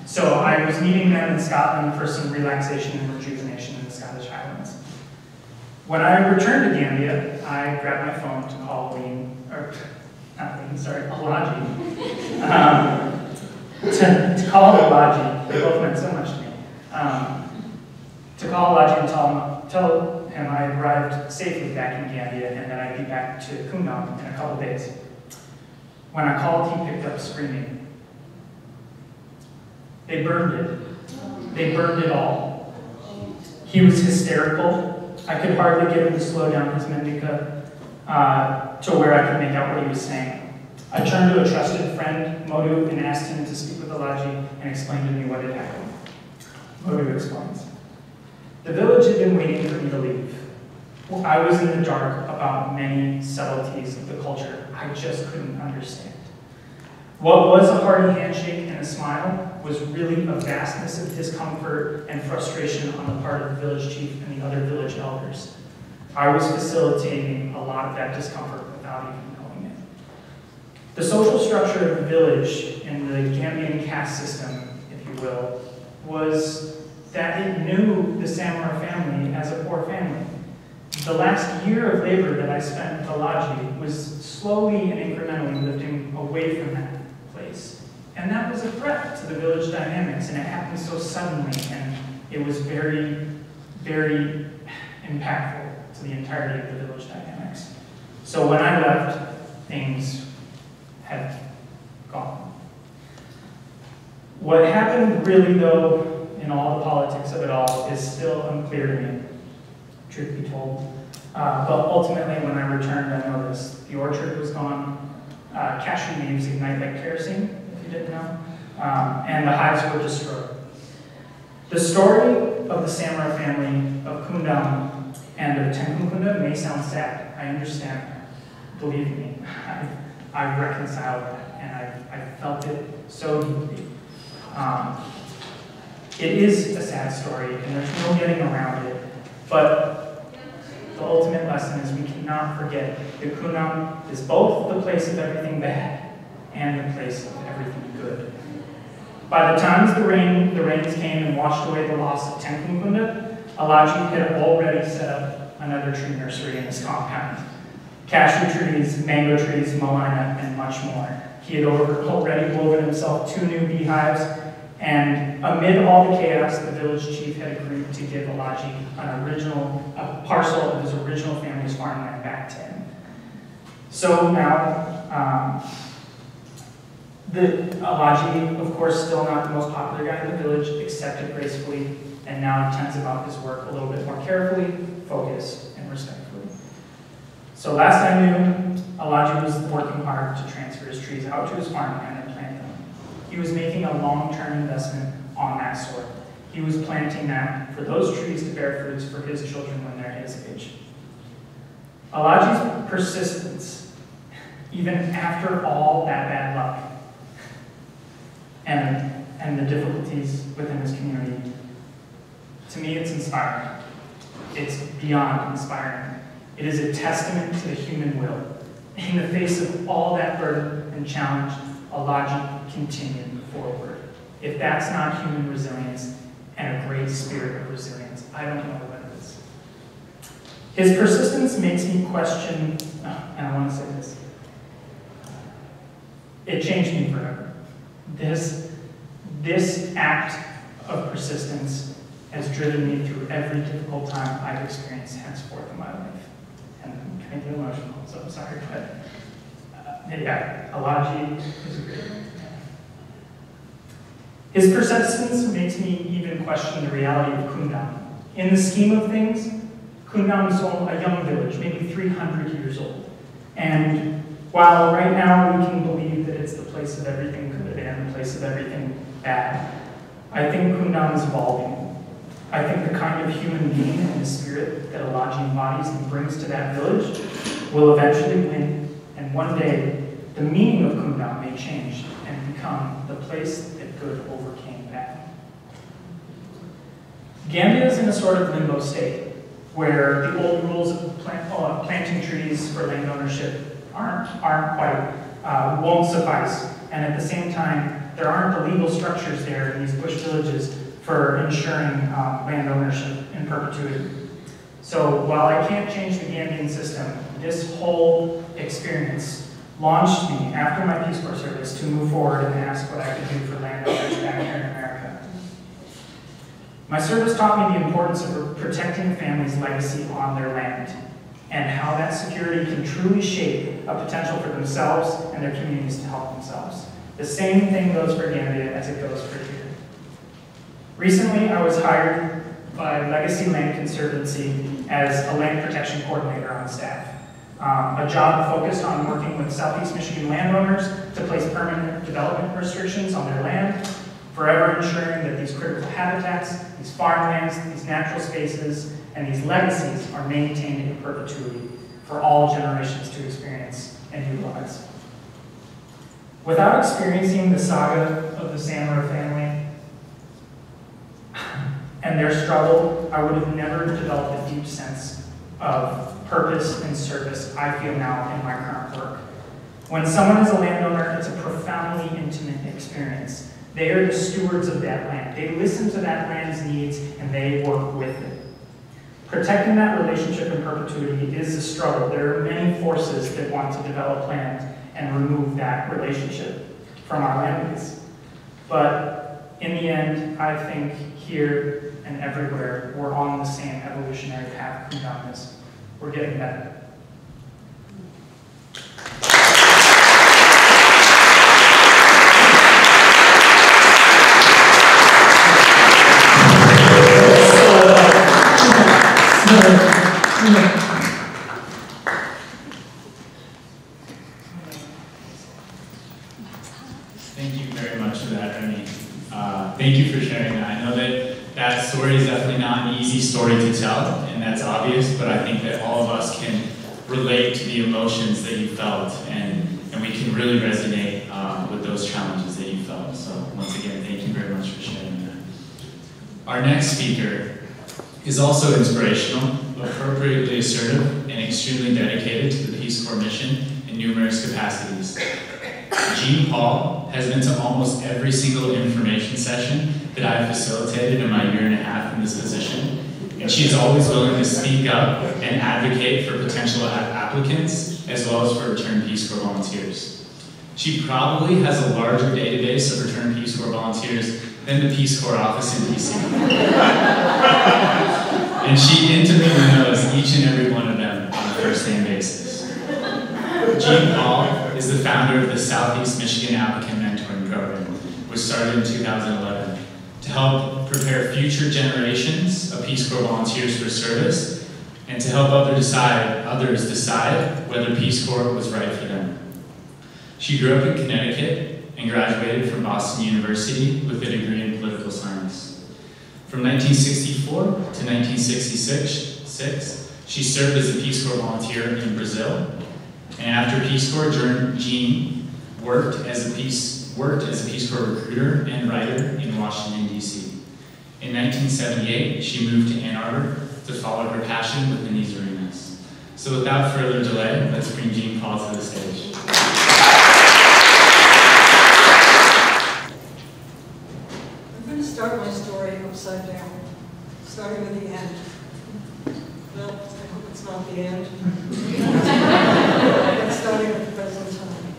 So I was meeting them in Scotland for some relaxation and rejuvenation in the Scottish Highlands. When I returned to Gambia, I grabbed my phone to call Elijah. To call Elijah, they both meant so much to me. To call Elijah and tell him I had arrived safely back in Gambia and that I'd be back to Kundam in a couple days. When I called, he picked up screaming. They burned it. They burned it all. He was hysterical. I could hardly get him to slow down his mendika to where I could make out what he was saying. I turned to a trusted friend, Modu, and asked him to speak with Alaji and explain to me what had happened. Modu explains. The village had been waiting for me to leave. I was in the dark about many subtleties of the culture I just couldn't understand. What was a hearty handshake and a smile was really a vastness of discomfort and frustration on the part of the village chief and the other village elders. I was facilitating a lot of that discomfort without even knowing it. The social structure of the village in the Gambian caste system, if you will, was that it knew the Samara family as a poor family. The last year of labor that I spent with Alaji was slowly and incrementally lifting away from that place. And that was a threat to the village dynamics, and it happened so suddenly, and it was very, very impactful to the entirety of the village dynamics. So when I left, things had gone. What happened really, though, in all the politics of it all, is still unclear to me, truth be told. But ultimately, when I returned, I noticed the orchard was gone. Cashew leaves ignite like kerosene, if you didn't know. And the hives were destroyed. The story of the Samara family, of Kundam, and of Tenkunkunda may sound sad. I understand that. Believe me, I've reconciled that, and I've felt it so deeply. It is a sad story, and there's no getting around it, but the ultimate lesson is we cannot forget that Kundam is both the place of everything bad and the place of everything good. By the time the rains came and washed away the loss of Tenkunkunda, Alaji had already set up another tree nursery in his compound. Cashew trees, mango trees, malina, and much more. He had already woven himself 2 new beehives, and amid all the chaos, the village chief had agreed to give Alaji a parcel of his original family's farmland back to him. So now, Alaji, of course, still not the most popular guy in the village, accepted gracefully, and now tends about his work a little bit more carefully, focused, and respectfully. So last I knew, Alaji was working hard to transfer his trees out to his farmland and plant them. He was making a long-term investment on that soil. He was planting that for those trees to bear fruits for his children when they're his age. Alaji's persistence, even after all that bad luck, and the difficulties within his community, to me it's inspiring. It's beyond inspiring. It is a testament to the human will. In the face of all that burden and challenge, Alaji continued forward. If that's not human resilience and a great spirit of resilience, I don't know what it is. His persistence makes me question, and I want to say this, it changed me forever. This act of persistence has driven me through every difficult time I've experienced henceforth in my life. And I'm kind of emotional, so I'm sorry, but yeah, Alaji is a great man. His persistence makes me even question the reality of Kundam. In the scheme of things, Kundam is a young village, maybe 300 years old. And while right now we can believe that it's the place of everything good and the place of everything bad, I think Kundam is evolving. I think the kind of human being and the spirit that Alaji embodies and brings to that village will eventually win, and one day the meaning of Kundam may change and become the place that good overcame bad. Gambia is in a sort of limbo state, where the old rules of planting trees for land ownership won't suffice, and at the same time, there aren't the legal structures there in these bush villages for ensuring land ownership in perpetuity. So while I can't change the Gambian system, this whole experience launched me after my Peace Corps service to move forward and ask what I could do for landowners back here in America. My service taught me the importance of protecting a family's legacy on their land and how that security can truly shape a potential for themselves and their communities to help themselves. The same thing goes for Gambia as it goes for here. Recently, I was hired by Legacy Land Conservancy as a land protection coordinator on staff. a job focused on working with Southeast Michigan landowners to place permanent development restrictions on their land, forever ensuring that these critical habitats, these farmlands, these natural spaces, and these legacies are maintained in perpetuity for all generations to experience and utilize. Without experiencing the saga of the Samara family and their struggle, I would have never developed a deep sense of purpose and service I feel now in my current work. When someone is a landowner, it's a profoundly intimate experience. They are the stewards of that land. They listen to that land's needs and they work with it. Protecting that relationship in perpetuity is a struggle. There are many forces that want to develop land and remove that relationship from our land base. But in the end, I think here and everywhere, we're on the same evolutionary path coming down this. We're getting better. Thank you very much for that, Remy. Thank you for sharing that. I know that story is definitely not an easy story to tell, and that's obvious, but I think that all of us can relate to the emotions that you felt, and we can really resonate with those challenges that you felt. So once again, thank you very much for sharing that. Our next speaker is also inspirational, appropriately assertive, and extremely dedicated to the Peace Corps mission in numerous capacities. Jean Paul has been to almost every single information session that I've facilitated in my 1.5 years in this position, and she is always willing to speak up and advocate for potential applicants as well as for returned Peace Corps volunteers. She probably has a larger database of returned Peace Corps volunteers than the Peace Corps office in DC. And she intimately knows each and every one of them on a first-name basis. Jean Paul is the founder of the Southeast Michigan Applicant Mentoring Program, which started in 2011 to help prepare future generations of Peace Corps volunteers for service and to help others decide whether Peace Corps was right for them. She grew up in Connecticut and graduated from Boston University with a degree in political science. From 1964 to 1966, she served as a Peace Corps volunteer in Brazil. And after Peace Corps, Jean worked as a Peace Corps recruiter and writer in Washington, D.C. In 1978, she moved to Ann Arbor to follow her passion within these arenas. So without further delay, let's bring Jean Paul to the stage. I'm going to start my story upside down, starting with the end. Well, I hope it's not the end. I'm starting at the present time.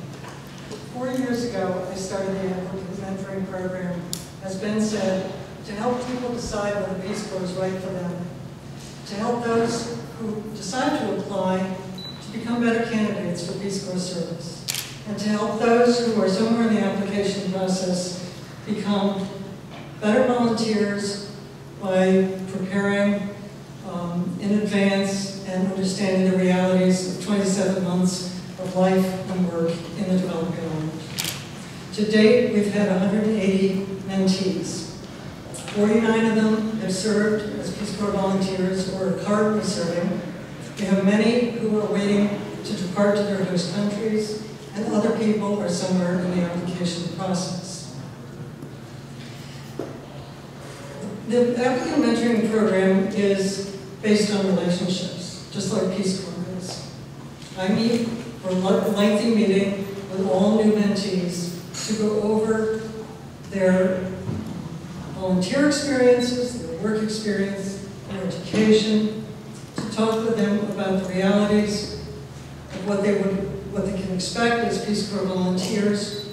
4 years ago, I started the Applicant Mentoring Program, as Ben said, to help people decide whether Peace Corps is right for them, to help those who decide to apply to become better candidates for Peace Corps service, and to help those who are somewhere in the application process become better volunteers by preparing in advance and understanding the realities of 27 months of life and work in the developing world. To date, we've had 180 mentees. 49 of them have served as Peace Corps volunteers or are currently serving. We have many who are waiting to depart to their host countries, and other people are somewhere in the application process. The Applicant Mentoring Program is based on relationships, just like Peace Corps is. I meet for a lengthy meeting with all new mentees to go over their volunteer experiences, their work experience, their education, to talk with them about the realities of what they can expect as Peace Corps volunteers,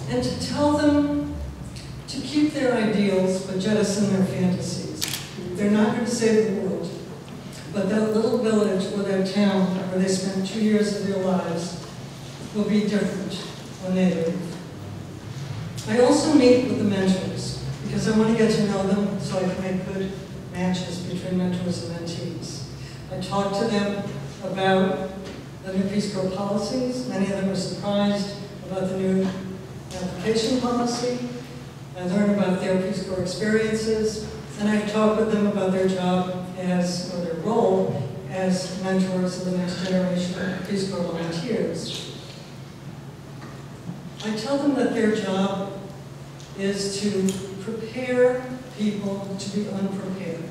and to tell them to keep their ideals but jettison their fantasies. They're not going to save the world, but that little village or that town where they spent 2 years of their lives will be different when they leave. I also meet with the mentors because I want to get to know them so I can make good matches between mentors and mentees. I talk to them about the new Peace Corps policies. Many of them were surprised about the new application policy. I learned about their Peace Corps experiences, and I talked with them about their job as, or their role as mentors of the next generation of Peace Corps volunteers. I tell them that their job is to prepare people to be unprepared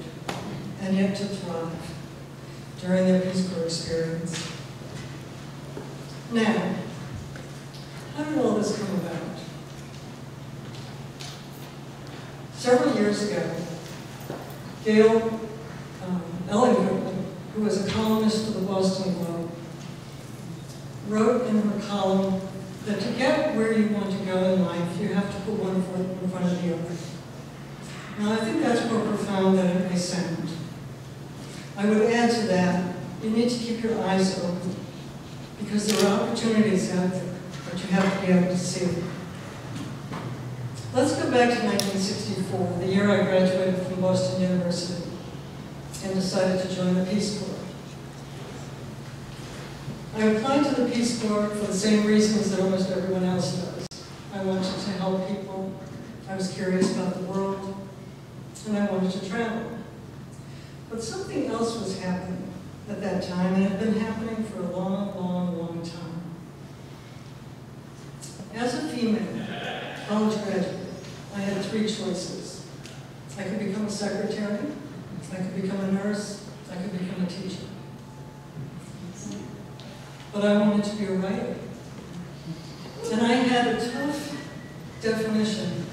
and yet to thrive during their Peace Corps experience. Now, how did all this come about? Several years ago, Gail Ellen, who was a columnist for the Boston Globe, wrote in her column that to get where you want to go in life, you have to put one foot in front of the other. Now, I think that's more profound than it may sound. I would add to that, you need to keep your eyes open, because there are opportunities out there, but you have to be able to see them. Let's go back to 1964, the year I graduated from Boston University and decided to join the Peace Corps. I applied to the Peace Corps for the same reasons that almost everyone else does. I wanted to help people, I was curious about the world, and I wanted to travel. But something else was happening at that time, and it had been happening for a long, long, long time. As a female college graduate, I had three choices. I could become a secretary, I could become a nurse, I could become a teacher. But I wanted to be a writer. And I had a tough definition,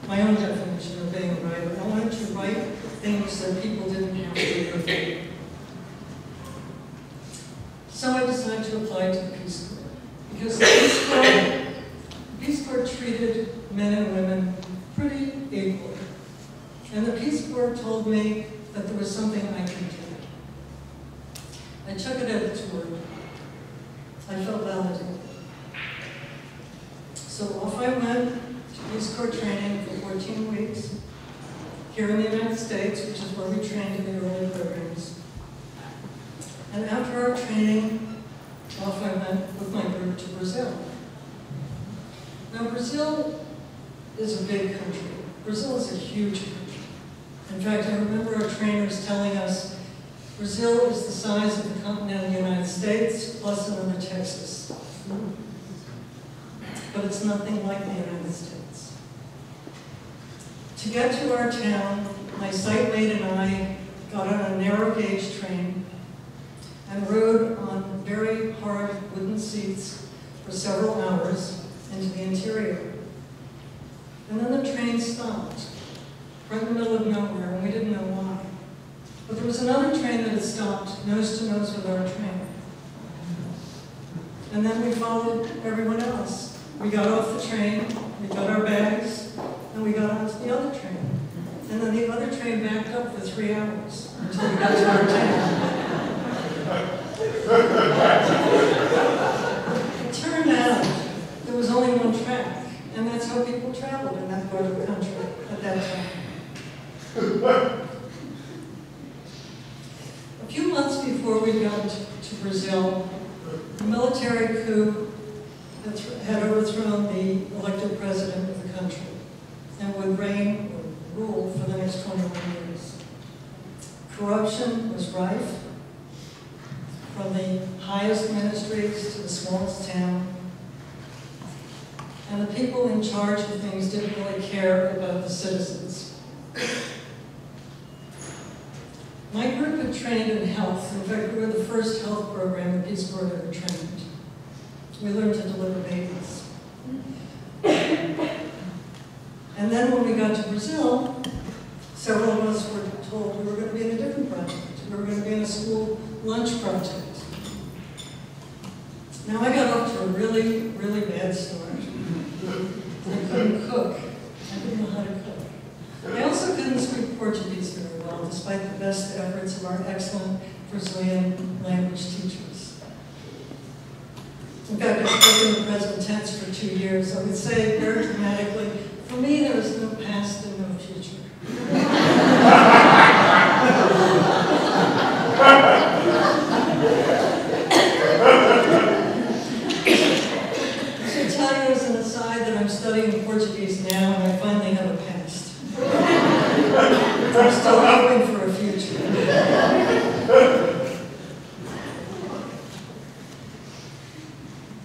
my own definition of being a writer. I wanted to write things that people didn't have to read. So I decided to apply to the Peace Corps. Because the Peace Corps treated men and women pretty equally. And the Peace Corps told me that there was something I could do. I took it at its word. I felt validated. So off I went to Peace Corps training for 14 weeks here in the United States, which is where we trained in the early programs. And after our training, off I went with my group to Brazil. Now Brazil is a big country. Brazil is a huge country. In fact, I remember our trainers telling us Brazil is the size of the continental United States plus another Texas. But it's nothing like the United States. To get to our town, my site mate and I got on a narrow gauge train and rode on very hard wooden seats for several hours into the interior. And then the train stopped right in the middle of nowhere, and we didn't know why. But there was another train that had stopped nose to nose with our train. And then we followed everyone else. We got off the train, we got our bags, and we got onto the other train. And then the other train backed up for 3 hours until we got to our town. It turned out there was only one track, and that's how people traveled in that part of the country at that time. A few months before we got to Brazil, the military coup had overthrown the elected president of the country and would reign or rule for the next 21 years. Corruption was rife, from the highest ministries to the smallest town, and the people in charge of things didn't really care about the citizens. My group had trained in health. In fact, we were the first health program the Peace Corps ever trained. We learned to deliver babies. And then when we got to Brazil, several of us were told we were going to be in a different project. We were going to be in a school lunch project. Now I got off to a really, really bad start. I couldn't cook. I didn't know how to cook. I also couldn't speak Portuguese very well, despite the best efforts of our excellent Brazilian language teachers. In fact, I spoke in the present tense for 2 years. I would say very dramatically, for me there is no past and no future.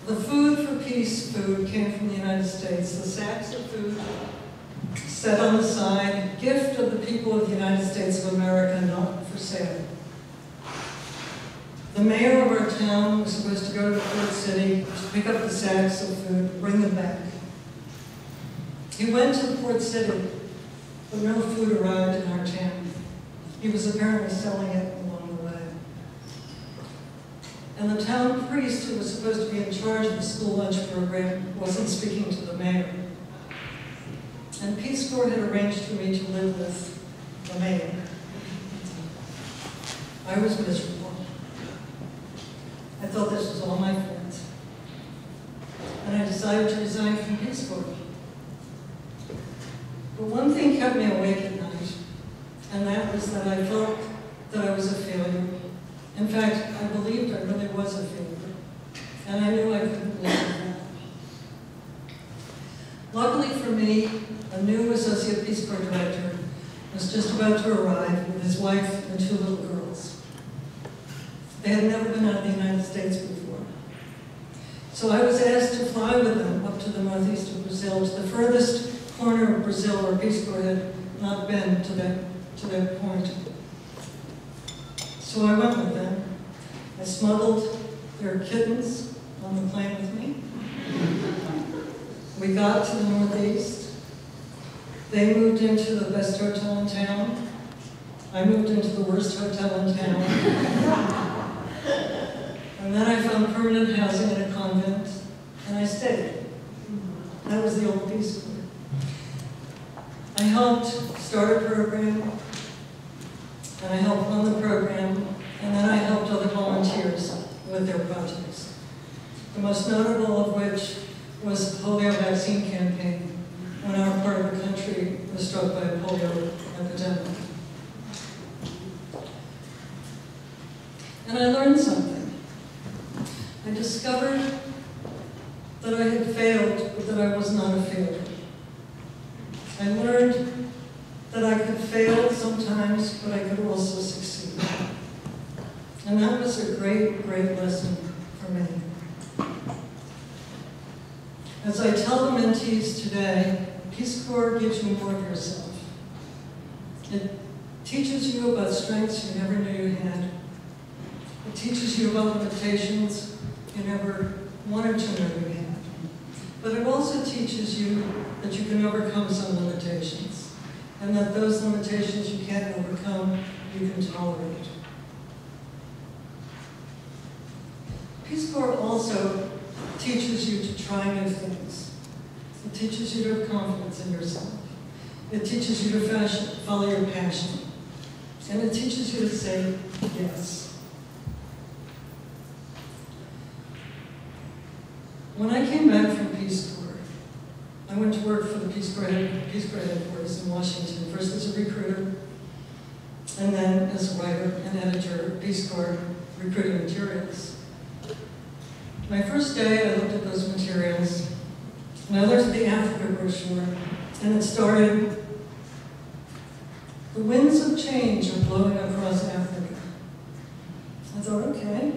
The Food for Peace food came from the United States. The sacks of food set on the side, gift of the people of the United States of America, not for sale. The mayor of our town was supposed to go to Port City to pick up the sacks of food, bring them back. He went to Port City, but no food arrived in our town. He was apparently selling it along the way. And the town priest, who was supposed to be in charge of the school lunch program, wasn't speaking to the mayor. And Peace Corps had arranged for me to live with the mayor. I was miserable. I thought this was all my fault. And I decided to resign from Peace Corps. But one thing kept me awake at night, and that was that I felt that I was a failure. In fact, I believed I really was a failure, and I knew I couldn't live with that. Luckily for me, a new Associate Peace Corps Director was just about to arrive with his wife and 2 little girls. They had never been out of the United States before. So I was asked to fly with them up to the northeast of Brazil, to the furthest corner of Brazil where Peace Corps had not been to that point. So I went with them. I smuggled their kittens on the plane with me. We got to the northeast. They moved into the best hotel in town. I moved into the worst hotel in town. And then I found permanent housing in a convent, and I stayed. That was the old Peace Corps. I helped start a program, and I helped run the program, and then I helped other volunteers with their projects. The most notable of which was the polio vaccine campaign, when our part of the country was struck by a polio epidemic. And I learned something. I discovered that I had failed, but that I was not a failure. I learned that I could fail sometimes, but I could also succeed. And that was a great, great lesson for me. As I tell the mentees today, Peace Corps gives you more of yourself. It teaches you about strengths you never knew you had. It teaches you about limitations you never wanted to know you had. But it also teaches you that you can overcome some limitations, and that those limitations you can't overcome, you can tolerate. Peace Corps also teaches you to try new things. It teaches you to have confidence in yourself. It teaches you to follow your passion. And it teaches you to say yes. When I came back from Peace Corps, I went to work for the Peace Corps headquarters in Washington, first as a recruiter, and then as a writer and editor of Peace Corps recruiting materials. My first day, I looked at those materials, and I looked at the Africa brochure, and it started, "The winds of change are blowing across Africa." I thought, okay.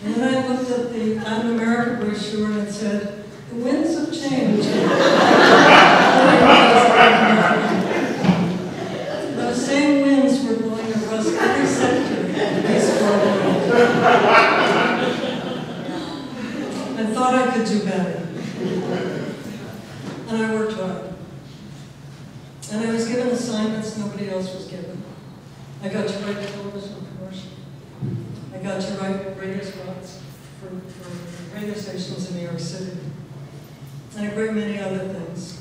And then I looked at the Latin America brochure, and it said, "The winds of change are blowing across Africa." Those same winds were blowing across every sector of the Peace Corps world. I thought I could do better. And I worked hard. And I was given assignments nobody else was given. I got to write television commercials. I got to write radio spots for radio stations in New York City. And a great many other things.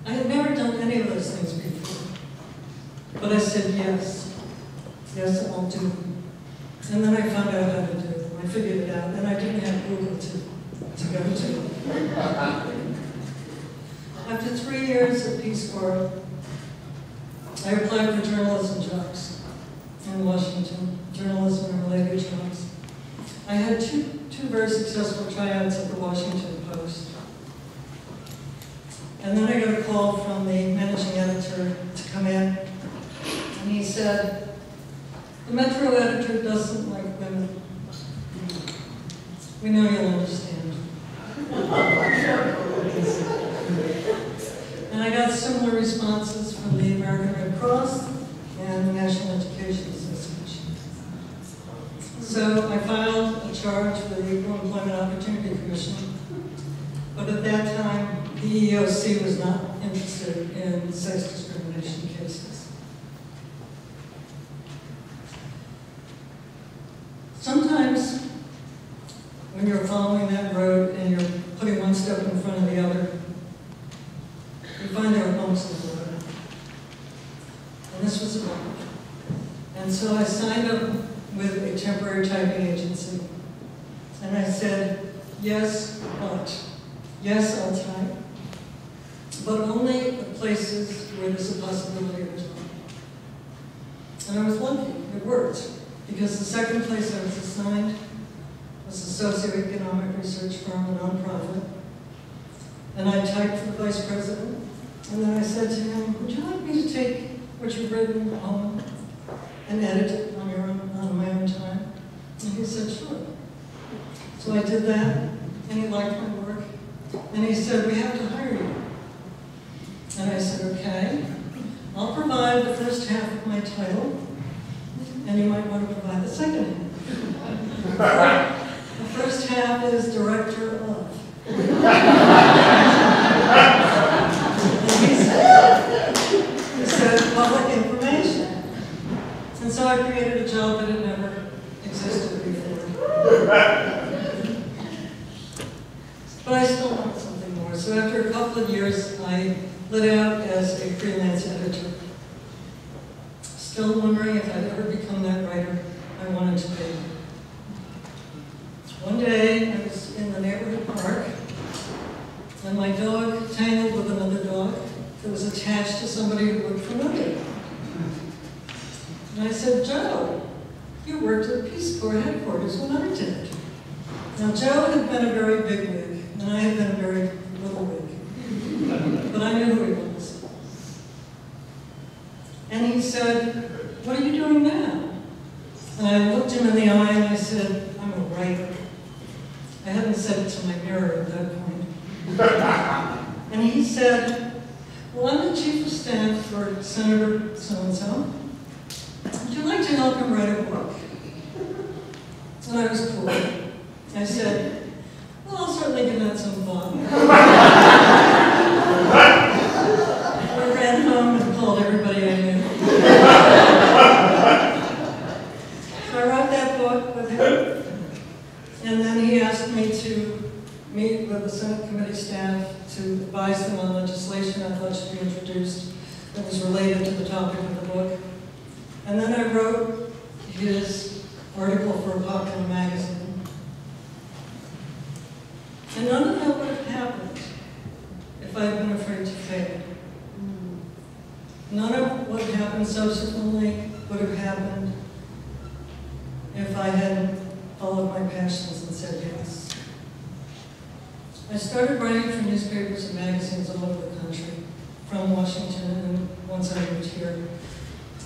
I had never done any of those things before. But I said yes. Yes, I'll do them. And then I found out how to do them. I figured it out. And I didn't have Google to go to. After 3 years at Peace Corps, I applied for journalism jobs in Washington, journalism and related jobs. I had two very successful tryouts at the Washington Post. And then I got a call from the managing editor to come in, and he said, "The Metro editor doesn't like women." We know you'll understand. And I got similar responses from the American Red Cross and the National Education Association. So I filed a charge with the Equal Employment Opportunity Commission, but at that time, the EEOC was not interested in sex discrimination cases. Sometimes, when you're following that road and you're putting one step in front of the other, you find there are bumps in the road. And this was a bump. And so I signed up with a temporary typing agency. And I said, yes, but. Yes, I'll type. But only the places where there's a possibility of wrong. And I was lucky, it worked. Because the second place I was assigned was a socioeconomic research firm, a nonprofit. And I typed for the vice president. And then I said to him, would you like me to take what you've written home and edit it on my own time? And he said, sure. So I did that, and he liked my work. And he said, we have to hire you. And I said, okay. I'll provide the first half of my title, and you might want to provide the second half. The first half is director of. He said public information. And so I created a job that had never existed before. But I still wanted something more. So after a couple of years, I lit out as a freelance editor. Still wondering if I'd ever become that writer I wanted to be. One day, I was in the neighborhood park, and my dog tangled with another dog that was attached to somebody who looked familiar. And I said, Joe, you worked at Peace Corps headquarters when I did. Now, Joe had been a very big wig, and I had been a very little wig. But I knew who he was. And he said, what are you doing now? And I looked him in the eye and I said, I'm a writer. I hadn't said it to my mirror at that point. And he said, well, I'm the chief of staff for Senator so-and-so. Would you like to help him write a book? And I was cool. I said, well, I'll certainly give that some thought. I ran home and called everybody I knew. So I wrote that book with him. And then he asked me to meet with the Senate committee staff to advise them on legislation I thought should be introduced that was related to the topic of the book. And then I wrote his article for a popular magazine. And none of that would have happened if I had been afraid to fail. None of what happened subsequently would have happened if I hadn't followed my passions and said yes. I started writing for newspapers and magazines all over the country, from Washington, and once I moved here.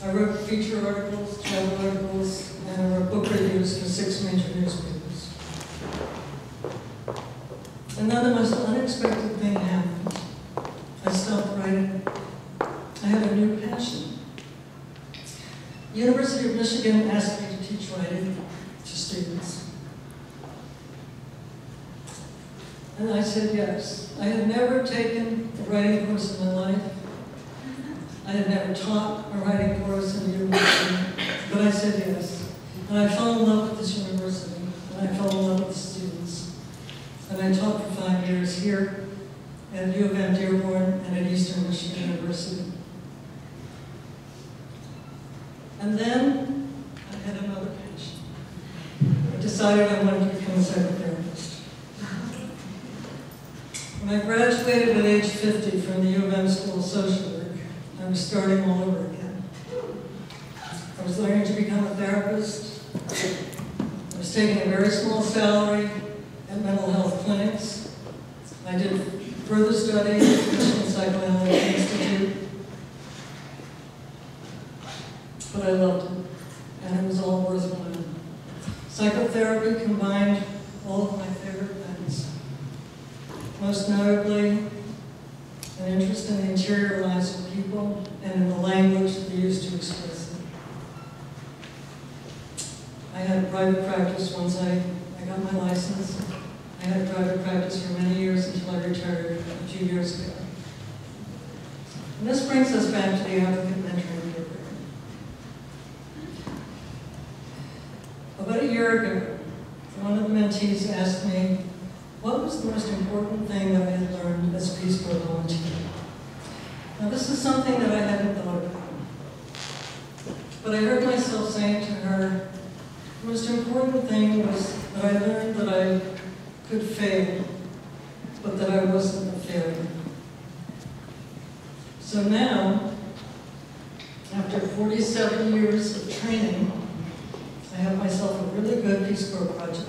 I wrote feature articles, travel articles, and I wrote book reviews for 6 major newspapers. And then the most unexpected thing happened. I stopped writing. I had a new passion. The University of Michigan asked me to teach writing to students. And I said yes. I had never taken a writing course in my life. I had never taught a writing course in the university, but I said yes. And I fell in love with this university, and I fell in love with the students. And I taught for 5 years here at U of M Dearborn and at Eastern Michigan University. And then I had another passion. I decided I wanted to become a psychotherapist. When I graduated at age 50 from the U of M School of Social Work, I was starting all over again. I was learning to become a therapist. I was taking a very small salary at mental health clinics. I did further study at the Michigan Psychoanalytic Institute. But I loved it, and it was all worthwhile. Psychotherapy combined all of my most notably, an interest in the interior lives of people and in the language that they use to express them. I had a private practice once I got my license. I had a private practice for many years until I retired a few years ago. And this brings us back to the applicant mentoring program. About a year ago, one of the mentees asked me, what was the most important thing that I had learned as a Peace Corps volunteer? Now, this is something that I hadn't thought about. But I heard myself saying to her, the most important thing was that I learned that I could fail, but that I wasn't a failure. So now, after 47 years of training, I have myself a really good Peace Corps project.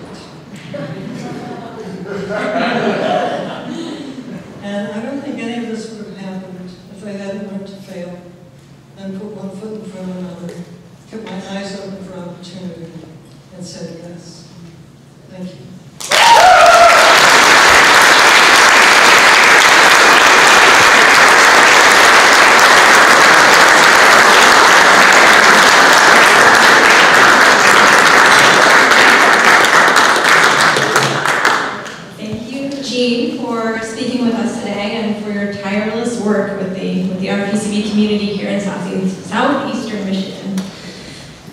And I don't think any of this would have happened if I hadn't learned to fail and put one foot in front of another, kept my eyes open for opportunity, and said yes. Thank you. For speaking with us today and for your tireless work with the RPCV community here in southeastern Michigan.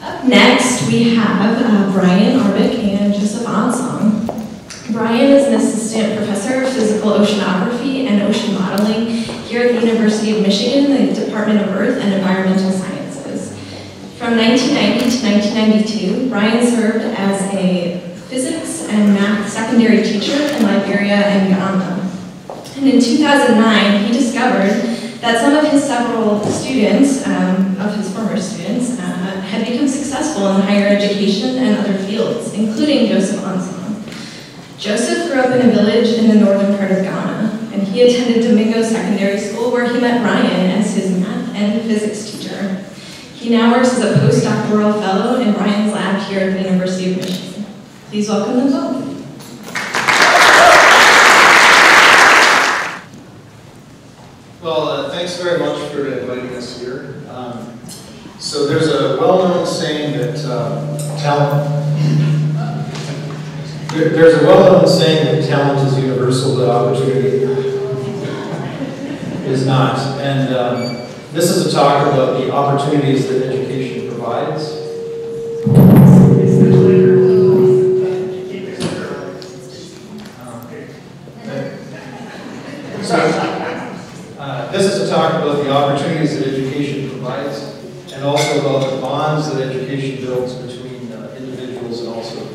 Up next, we have Brian Arbick and Joseph Onsong. Brian is an assistant professor of physical oceanography and ocean modeling here at the University of Michigan in the Department of Earth and Environmental Sciences. From 1990 to 1992, Brian served as a physics and math secondary teacher in Liberia and Ghana. And in 2009, he discovered that some of his several students, of his former students, had become successful in higher education and other fields, including Joseph Onsong. Joseph grew up in a village in the northern part of Ghana, and he attended Domingo Secondary School where he met Brian as his math and physics teacher. He now works as a postdoctoral fellow in Brian's lab here at the University of Michigan. Please welcome them both. Well, thanks very much for inviting us here. So there's a well-known saying that talent is universal, but opportunity is not. And this is a talk about the opportunities that education provides. This is a talk about the opportunities that education provides, and also about the bonds that education builds between individuals and also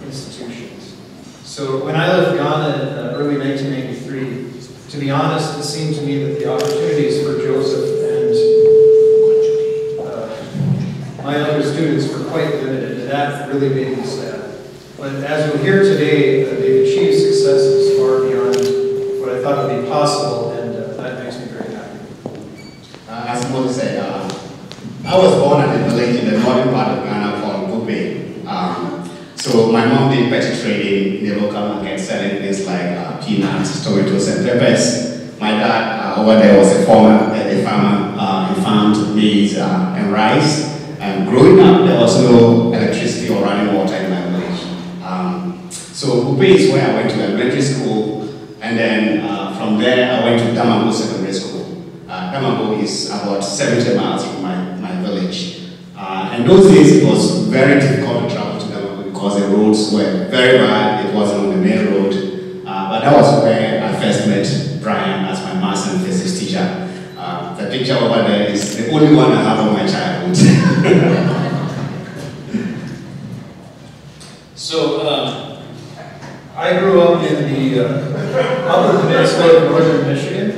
institutions. So when I left Ghana in early 1993, to be honest, it seemed to me that the opportunities for Joseph and my other students were quite limited, and that really made me sad. But as you'll hear today, they've achieved successes far beyond what I thought would be possible, and that makes me very happy. As Mo said, I was born at a village in the northern part of Ghana called Bupe. So my mom did petty trading in the local market, selling things like peanuts, tomatoes, and peppers. My dad over there was a farmer. He farmed maize and rice. And growing up, there was no electricity or running water in my village. So Bupe is where I went to elementary school, and then from there I went to Damango Secondary School. Damango is about 70 miles from my village. And those days it was very difficult to travel to Damango because the roads were very bad. It wasn't on the main road. But that was where I first met Brian as my maths and physics teacher. The picture over there is the only one I have of my childhood. So, I grew up in the upper peninsula of northern Michigan,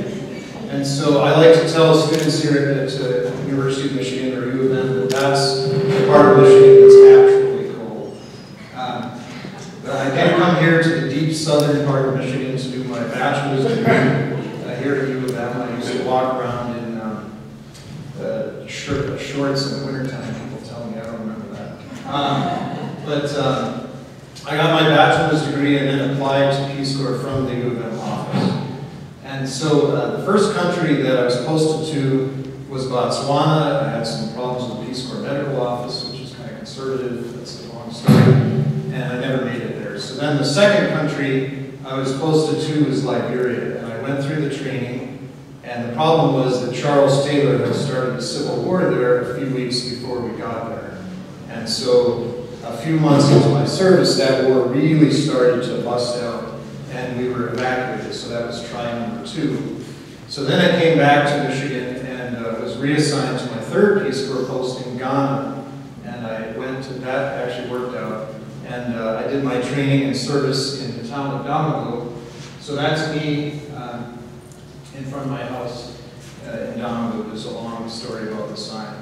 and so I like to tell students here at the University of Michigan or U of M that that's the part of Michigan that's actually cold. But I did come here to the deep southern part of Michigan to do my bachelor's degree here at U of M. I used to walk around in shorts in the wintertime. People tell me I don't remember that. But I got my bachelor's degree and then applied to Peace Corps from the U of M office. And so the first country that I was posted to was Botswana. I had some problems with the Peace Corps Medical Office, which is kind of conservative. That's a long story. And I never made it there. So then the second country I was posted to was Liberia. And I went through the training. And the problem was that Charles Taylor had started the Civil War there a few weeks before we got there. And so a few months into my service, that war really started to bust out. And we were evacuated, so that was try number 2. So then I came back to Michigan and was reassigned to my third Peace Corps post in Ghana. And I went to, that actually worked out. And I did my training and service in the town of Damago. So that's me in front of my house in Damago. There's a long story about the sign.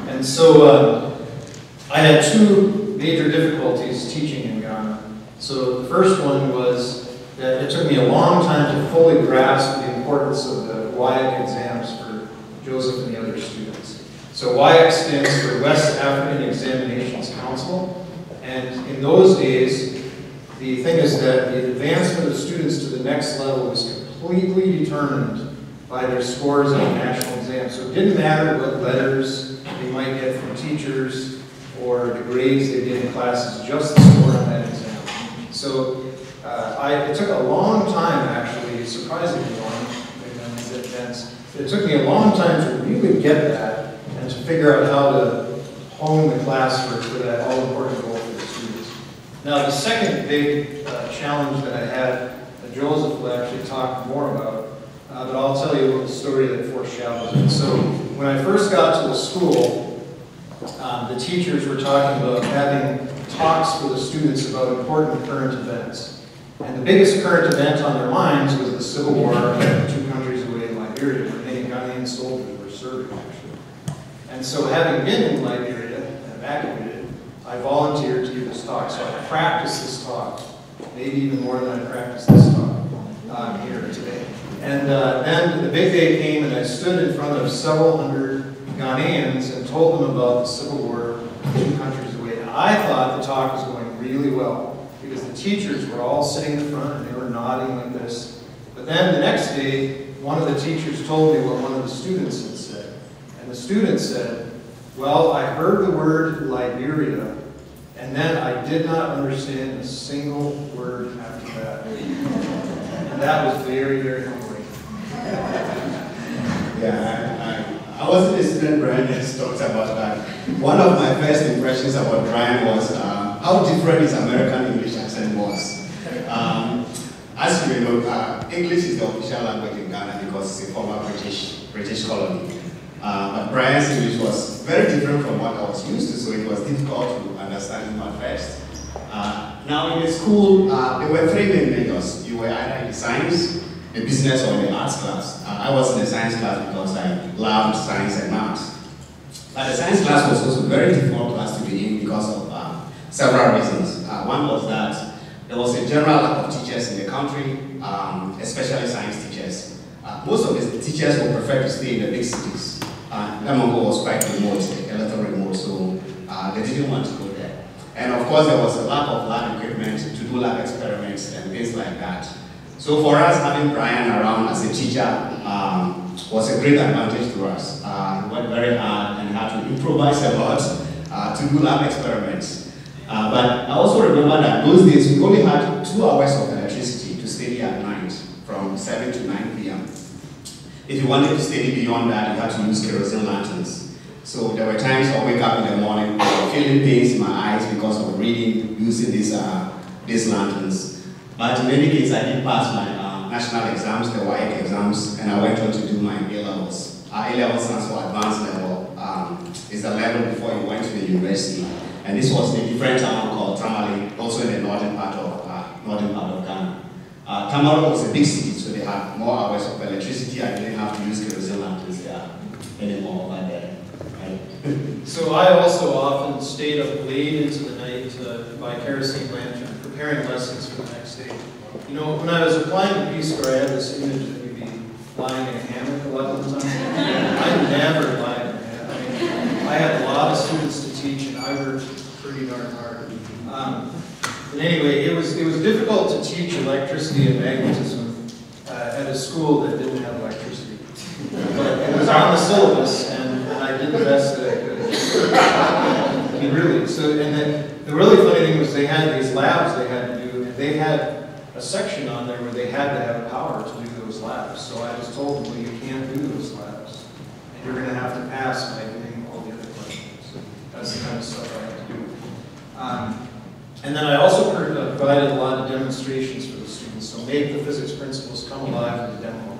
And so I had 2 major difficulties teaching in Ghana. So the first one was that it took me a long time to fully grasp the importance of the WIAC exams for Joseph and the other students. So WIAC stands for West African Examinations Council. And in those days, the thing is that the advancement of students to the next level was completely determined by their scores on national exams. So it didn't matter what letters they might get from teachers or the grades they did in classes, just the score on that exam. So it took a long time, actually, surprisingly long, it took me a long time to really get that and to figure out how to hone the class for that all-important goal for the students. Now, the second big challenge that I had, Joseph will actually talk more about, but I'll tell you a little story that foreshadows it. So when I first got to the school, the teachers were talking about having talks for the students about important current events. And the biggest current event on their minds was the Civil War 2 countries away in Liberia, where many Ghanaian soldiers were serving, actually. And so having been in Liberia and evacuated, I volunteered to give this talk. So I practiced this talk, maybe even more than I practiced this talk here today. And then the big day came and I stood in front of several hundred Ghanaians and told them about the Civil War 2 countries away. And I thought the talk was going really well because the teachers were all sitting in front and they were nodding like this. But then the next day, one of the teachers told me what one of the students had said. And the student said, well, I heard the word Liberia, and then I did not understand a single word after that. And that was very, very humbling. Yeah, I wasn't a student. Brian has talked about that. One of my first impressions about Brian was how different his American English accent was. As you know, English is the official language in Ghana because it's a former British colony. But Brian's English was very different from what I was used to, so it was difficult to understand him at first. Now in the school, there were 3 main majors. You were either in science, the business, or in the arts class. I was in the science class because I loved science and maths. But the science class was also a very difficult class to be in because of several reasons. One was that there was a general lack of teachers in the country, especially science teachers. Most of the teachers would prefer to stay in the big cities. Namongo was quite remote, a little remote, so they didn't want to go there. And of course, there was a lack of lab equipment to do lab experiments and things like that. So for us, having Brian around as a teacher was a great advantage to us. He worked very hard and had to improvise a lot to do lab experiments. But I also remember that those days we only had 2 hours of electricity to study at night from 7 to 9 p.m. If you wanted to study beyond that, you had to use kerosene lanterns. So there were times I wake up in the morning feeling pains in my eyes because of reading using these lanterns. But in any case, I did pass my national exams, the WIAC exams, and I went on to do my A-levels. A-levels stands for advanced level. It's the level before you went to the university. And this was in a different town called Tamale, also in the northern part of Ghana. Tamale was a big city, so they had more hours of electricity. I didn't have to use kerosene lanterns there anymore over there. Right? So I also often stayed up late into the night by kerosene lantern, preparing lessons for the next day. You know, when I was applying to Peace Corps, I had this image that we'd be lying in a hammock a lot of the time. I never lied in a hammock. I mean, I had a lot of students to teach, and I worked pretty darn hard. But anyway, it was difficult to teach electricity and magnetism at a school that didn't have electricity. But it was on the syllabus, and I did the best that I could. I mean, really. So, and then the really funny thing was they had these labs they had to do, and they had a section on there where they had to have power to do those labs. So I just told them, well, you can't do those labs, and you're going to have to pass by doing all the other questions. That's the kind of stuff I had to do. And then I also provided a lot of demonstrations for the students, so make the physics principles come alive in the demo.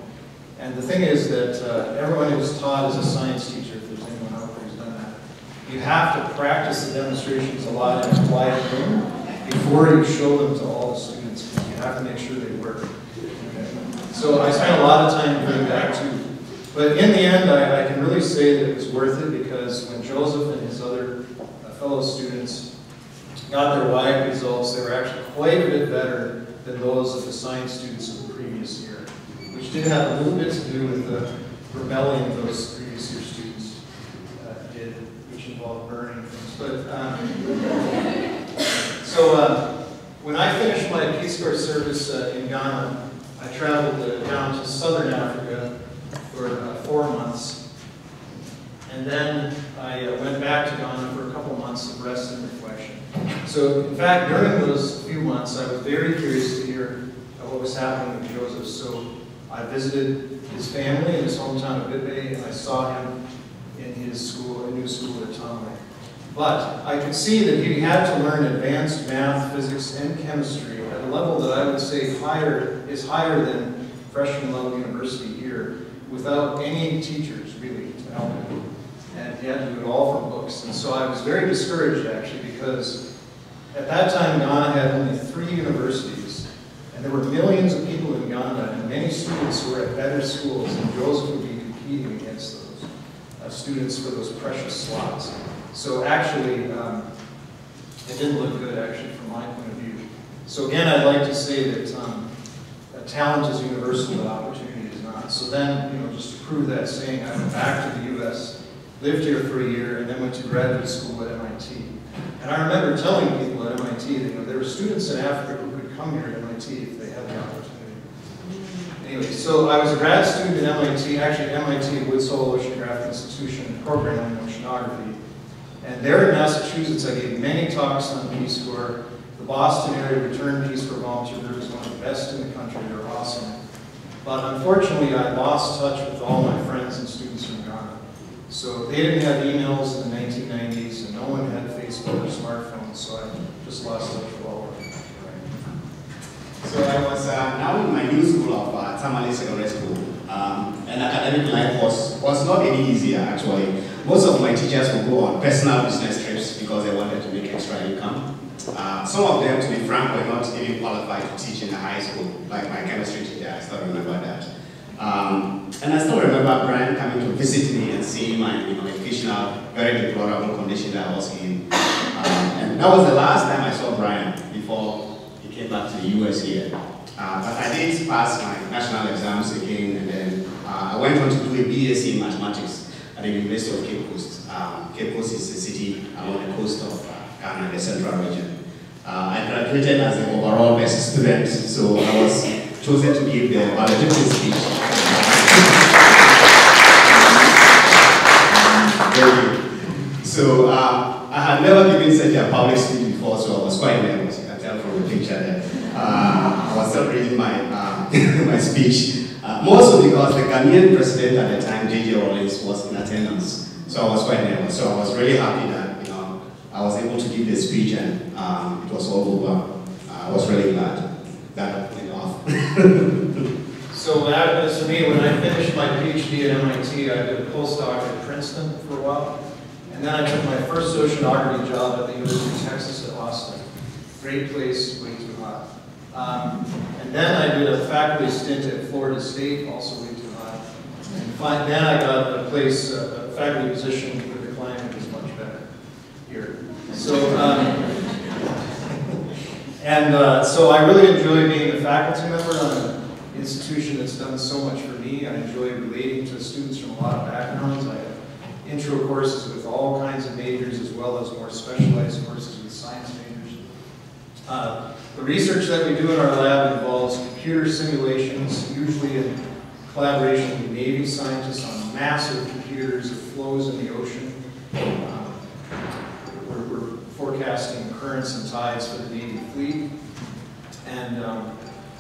And the thing is that everyone who's taught as a science teacher, if there's anyone out there who's done that, you have to practice the demonstrations a lot in a quiet room before you show them to all the students, because you have to make sure they work. Okay. So I spent a lot of time doing that too. But in the end, I can really say that it was worth it, because when Joseph and his other fellow students got their WIAC results, they were actually quite a bit better than those of the science students of the previous year, which did have a little bit to do with the rebellion those previous year students did, which involved burning things. But when I finished my Peace Corps service in Ghana, I traveled down to southern Africa for 4 months, and then I went back to Ghana for a couple months of rest and reflection. So, in fact, during those few months, I was very curious to hear what was happening with Joseph. So, I visited his family in his hometown of Bibe, and I saw him in his school, a new school at Tomley. But I could see that he had to learn advanced math, physics, and chemistry at a level that I would say is higher than freshman level university here, without any teachers really to help him. And he had to do it all from books. And so I was very discouraged, actually, because at that time Ghana had only 3 universities, and there were millions of people in Ghana, and many students who were at better schools, and Joseph would be competing against those students for those precious slots. So actually, it didn't look good, actually, from my point of view. So again, I'd like to say that talent is universal, but opportunity is not. So then, just to prove that saying, I went back to the U.S., lived here for a year, and then went to graduate school at MIT. And I remember telling people at MIT that there were students in Africa who could come here at MIT if they had the opportunity. Anyway, so I was a grad student at MIT, actually at MIT, Woods Hole Oceanographic Institution, program in oceanography. And there in Massachusetts, I gave many talks on Peace Corps. The Boston area Return Peace Corps Volunteer Group is one of the best in the country. They're awesome. But unfortunately, I lost touch with all my friends and students from Ghana. So they didn't have emails in the 1990s, and no one had Facebook or smartphones, so I just lost touch with all of them. So I was now in my new school of Tamale Secondary School, and academic life was not any easier, actually. Most of my teachers would go on personal business trips because they wanted to make extra income. Some of them, to be frank, were not even qualified to teach in the high school, like my chemistry teacher. I still remember that. And I still remember Brian coming to visit me and seeing my educational, very deplorable condition that I was in. And that was the last time I saw Brian before he came back to the US here. But I did pass my national exams again, and then I went on to do a BSc in mathematics at the University of Cape Coast. Cape Coast is a city along the coast of Ghana, the central region. I graduated as an overall best student, so I was chosen to give the valedictory speech. So I had never given such a public speech before, so I was quite nervous. You can tell from the picture there. I was still reading my my speech. Mostly because the Ghanaian president at the time, J.J. Rawlings, was in attendance. So I was quite nervous. So I was really happy that I was able to give the speech, and it was all over. I was really glad that went off. So what happened to me, when I finished my PhD at MIT, I did a postdoc at Princeton for a while. And then I took my first oceanography job at the University of Texas at Austin. Great place, way too hot. And then I did a faculty stint at Florida State, also way too hot. And then I got a place, a faculty position where the climate was much better here. So, so I really enjoy being a faculty member on an institution that's done so much for me. I enjoy relating to students from a lot of backgrounds. I have intro courses with all kinds of majors, as well as more specialized courses with science majors. The research that we do in our lab involves computer simulations, usually in collaboration with Navy scientists on massive computers, it flows in the ocean. We're forecasting currents and tides for the Navy fleet. And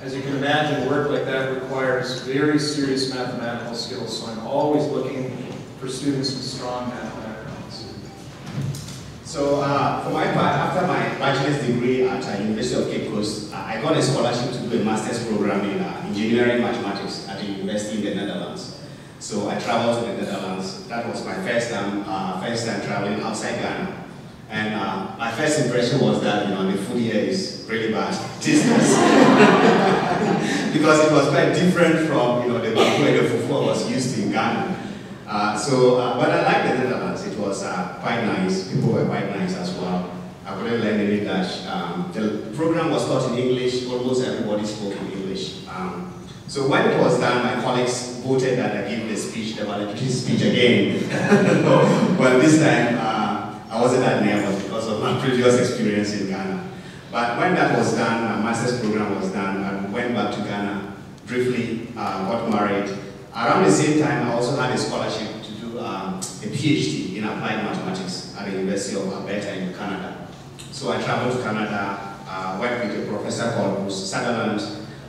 as you can imagine, work like that requires very serious mathematical skills, so I'm always looking for students with strong math backgrounds. So for my part, after my bachelor's degree at University of Cape Coast, I got a scholarship to do a master's program in engineering mathematics at the university in the Netherlands. So I traveled to the Netherlands. That was my first time traveling outside Ghana. And my first impression was that, the food here is really bad, tasteless. Because it was quite different from, the baku and the fufu I was used to in Ghana. But I liked the Netherlands. It was quite nice. People were quite nice as well. I couldn't learn any Dutch. The program was taught in English. Almost everybody spoke in English. So when it was done, my colleagues voted that I give the speech, the valedictory speech again. But this time, I wasn't that nervous because of my previous experience in Ghana. But when that was done, my master's program was done, I went back to Ghana, briefly got married. Around the same time, I also had a scholarship to do a PhD in applied mathematics at the University of Alberta in Canada. So I traveled to Canada, worked with a professor called Bruce Sutherland,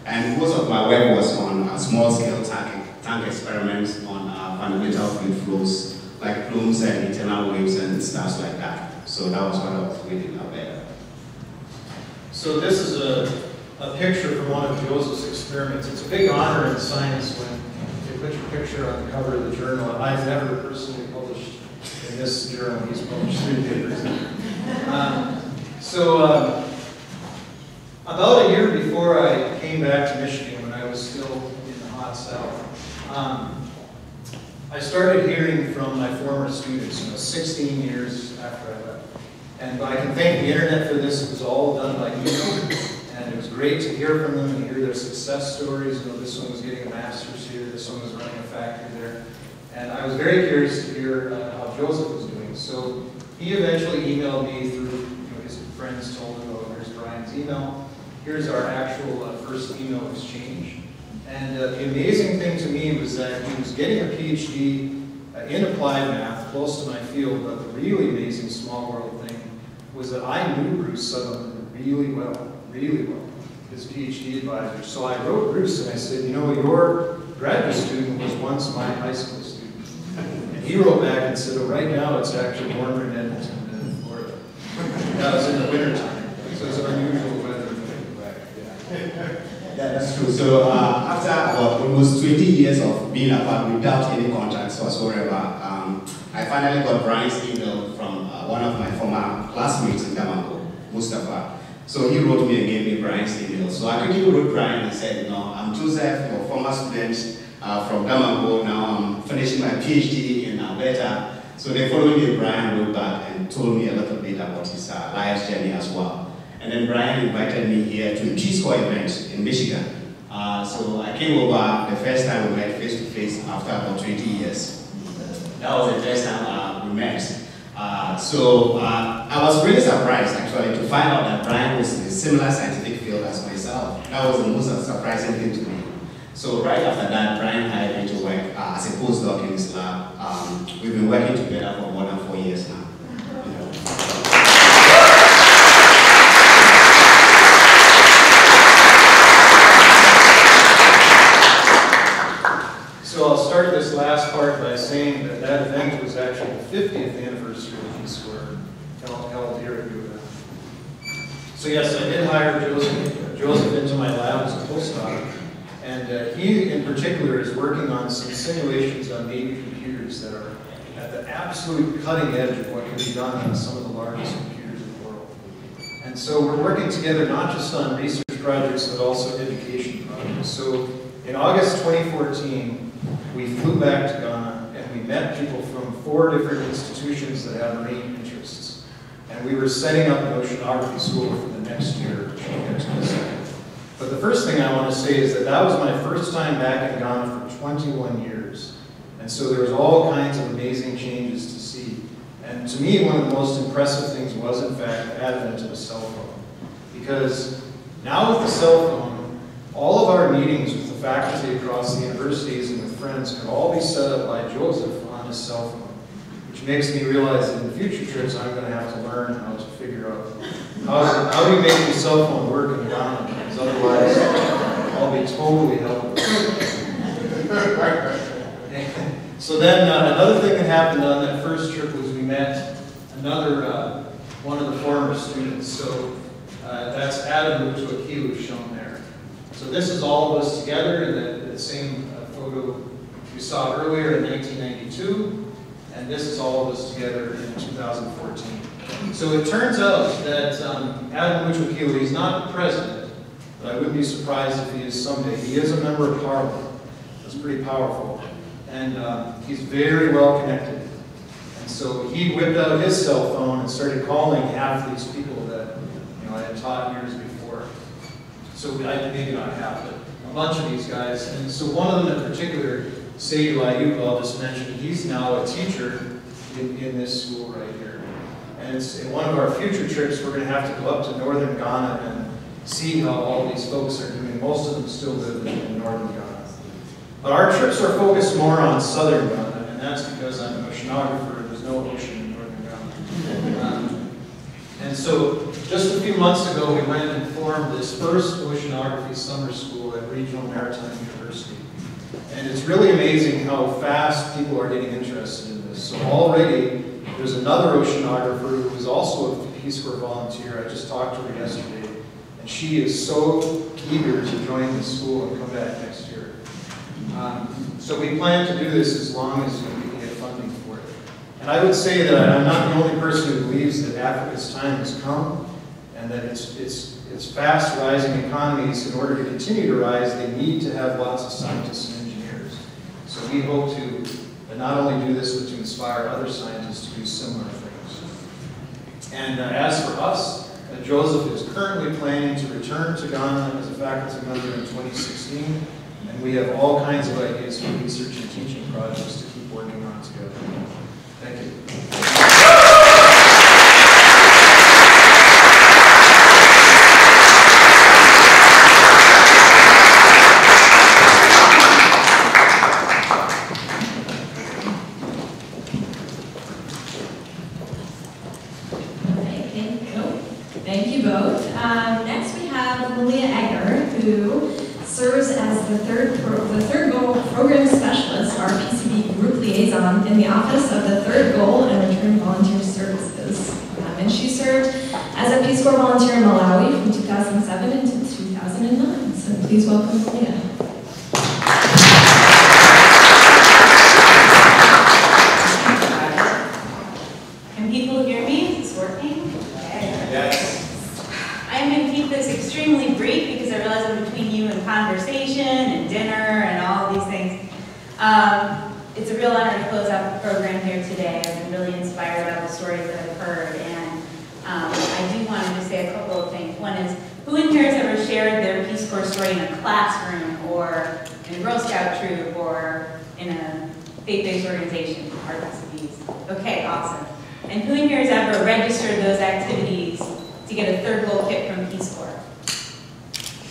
and most of my work was on small-scale tank experiments on fundamental fluid flows, like plumes and internal waves and stuff like that. So that was what I was doing in Alberta. So this is a picture from one of Joseph's experiments. It's a big honor in science when they put your picture on the cover of the journal. And I've never personally published in this journal. He's published 3 papers. About a year before I came back to Michigan, when I was still in the hot south, I started hearing from my former students, 16 years after I left. And I can thank the internet for this. It was all done by email. And it was great to hear from them and hear their success stories. This one was getting a master's here, this one was running a factory there. And I was very curious to hear how Joseph was doing. So he eventually emailed me through, his friends told him, oh, here's Brian's email. Here's our actual first email exchange. And the amazing thing to me was that he was getting a PhD in applied math, close to my field, but the really amazing small world thing was that I knew Bruce Sutherland really well, his PhD advisor. So I wrote Bruce and I said, your graduate student was once my high school student. And he wrote back and said, oh, right now it's actually warmer in Edmonton than in Florida. That was in the wintertime, so it's unusual weather. Yeah, that's true. So after almost 20 years of being apart without any contacts whatsoever, I finally got Brian's email from one of my former classmates in Damango, Mustafa. So he wrote me and gave me Brian's email. So I quickly wrote Brian and said, I'm Joseph, your former student from Damango. Now I'm finishing my PhD in Alberta. So the following day, Brian wrote back and told me a little bit about his life's journey as well. And then Brian invited me here to a Peace Corps event in Michigan. So I came over the first time we met face to face after about 20 years. That was the first time we met. I was really surprised actually to find out that Brian was in a similar scientific field as myself. That was the most surprising thing to me. So right after that, Brian hired me to work as a postdoc in his lab. We've been working together for more than 4 years now. So I'll start this last part by saying that that event was actually the 50th anniversary of the Peace Corps held here at UVA. So yes, I did hire Joseph into my lab as a postdoc, and he in particular is working on some simulations on Navy computers that are at the absolute cutting edge of what can be done on some of the largest computers in the world. And so we're working together not just on research projects, but also education projects. So in August 2014, we flew back to Ghana and we met people from 4 different institutions that have marine interests. And we were setting up an oceanography school for the next year, which I'll get to in a second. But the first thing I want to say is that that was my first time back in Ghana for 21 years. And so there was all kinds of amazing changes to see. And to me, one of the most impressive things was, in fact, the advent of a cell phone. Because Now with the cell phone, all of our meetings with the faculty across the universities and with friends can all be set up by Joseph on his cell phone, which makes me realize that in future trips I'm going to have to learn how to figure out how do you make your cell phone work in Ghana, because otherwise I'll be totally helpless. So then another thing that happened on that first trip was we met another one of the former students. So that's Adam Mutuakilu shown there. So this is all of us together in the same photo you saw earlier in 1992, and this is all of us together in 2014. So it turns out that Adam Mutuakilu, he's not the president, but I wouldn't be surprised if he is someday. He is a member of Parliament. That's pretty powerful. And he's very well connected. And so he whipped out his cell phone and started calling half these people that I had taught years before. So maybe not half, but a bunch of these guys. And so one of them in particular, Seydou Ayuba, I'll just mention, he's now a teacher in this school right here. And it's in one of our future trips, we're going to have to go up to northern Ghana and see how all these folks are doing. Most of them still live in northern Ghana. But our trips are focused more on southern Ghana, and that's because I'm an oceanographer and there's no ocean in northern Ghana. And so just a few months ago, we went and formed this first oceanography summer school at Regional Maritime University. And it's really amazing how fast people are getting interested in this. So already, there's another oceanographer who is also a Peace Corps volunteer. I just talked to her yesterday, and she is so eager to join the school and come back next year. So we plan to do this as long as we can get funding for it. And I would say that I'm not the only person who believes that Africa's time has come, and that it's fast rising economies. In order to continue to rise, they need to have lots of scientists and engineers. So we hope to not only do this, but to inspire other scientists to do similar things. And as for us, Joseph is currently planning to return to Ghana as a faculty member in 2016. And we have all kinds of ideas for research and teaching projects to keep working on together. Thank you. Thank you both. Next we have Malia Egger, who serves as the third goal program specialist, RPCV group liaison, in the office of the Third Goal and Return Volunteer Services. And she served as a Peace Corps volunteer in Malawi from 2007 until 2009. So please welcome Malia. Can people hear me? Is this working? Okay. Yes. I'm going to keep this extremely brief because I realize I'm between you and conversation and dinner and all of these things. It's a real honor to close out the program here today. I've been really inspired by the stories that I've heard, and I do want to just say a couple of things. One is, who in here has ever shared their Peace Corps story in a classroom or in a Girl Scout troop or in a faith-based organization, RPCVs? Okay, awesome. And who in here has ever registered those activities to get a Third Goal kit from Peace Corps?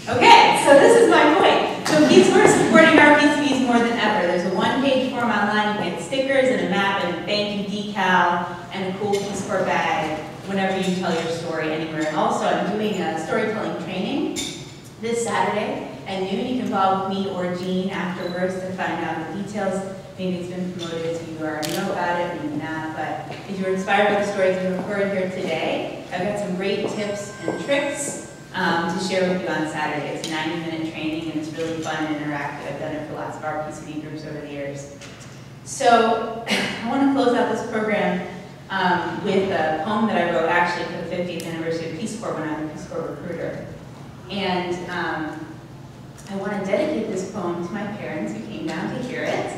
Okay, so this is my point. So Peace Corps is supporting RPCVs more than ever. There's a one-page form online. You get stickers and a map and a thank you decal and a cool Peace Corps bag whenever you tell your story anywhere. And also, I'm doing a storytelling training this Saturday at noon. You can follow me or Jean afterwards to find out the details. Maybe it's been promoted so you already know about it, maybe not. But if you're inspired by the stories we've heard here today, I've got some great tips and tricks to share with you on Saturday. It's a 90-minute training and it's really fun and interactive. I've done it for lots of RPCV groups over the years. So I want to close out this program with a poem that I wrote actually for the 50th anniversary of Peace Corps when I was a Peace Corps recruiter. And I want to dedicate this poem to my parents who came down to hear it.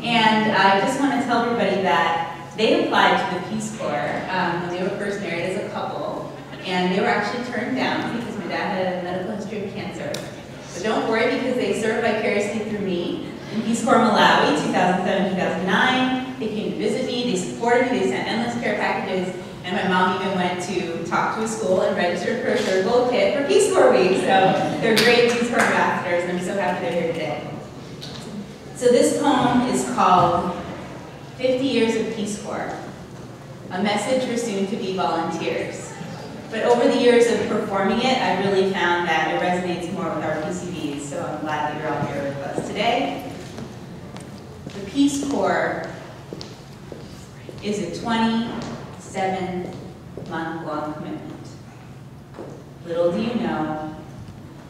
And I just want to tell everybody that they applied to the Peace Corps when they were first married as a couple, and they were actually turned down because my dad had a medical history of cancer. But don't worry, because they served vicariously through me in Peace Corps Malawi, 2007-2009. They came to visit me, they supported me, they sent endless care packages, And my mom even went to talk to a school and registered for a third gold kit for Peace Corps Week. So they're great Peace Corps ambassadors, and I'm so happy they're here today. So this poem is called 50 Years of Peace Corps, a message for soon-to-be volunteers. But over the years of performing it, I really found that it resonates more with our PCVs, so I'm glad that you're all here with us today. The Peace Corps is a 27-month-long commitment. Little do you know,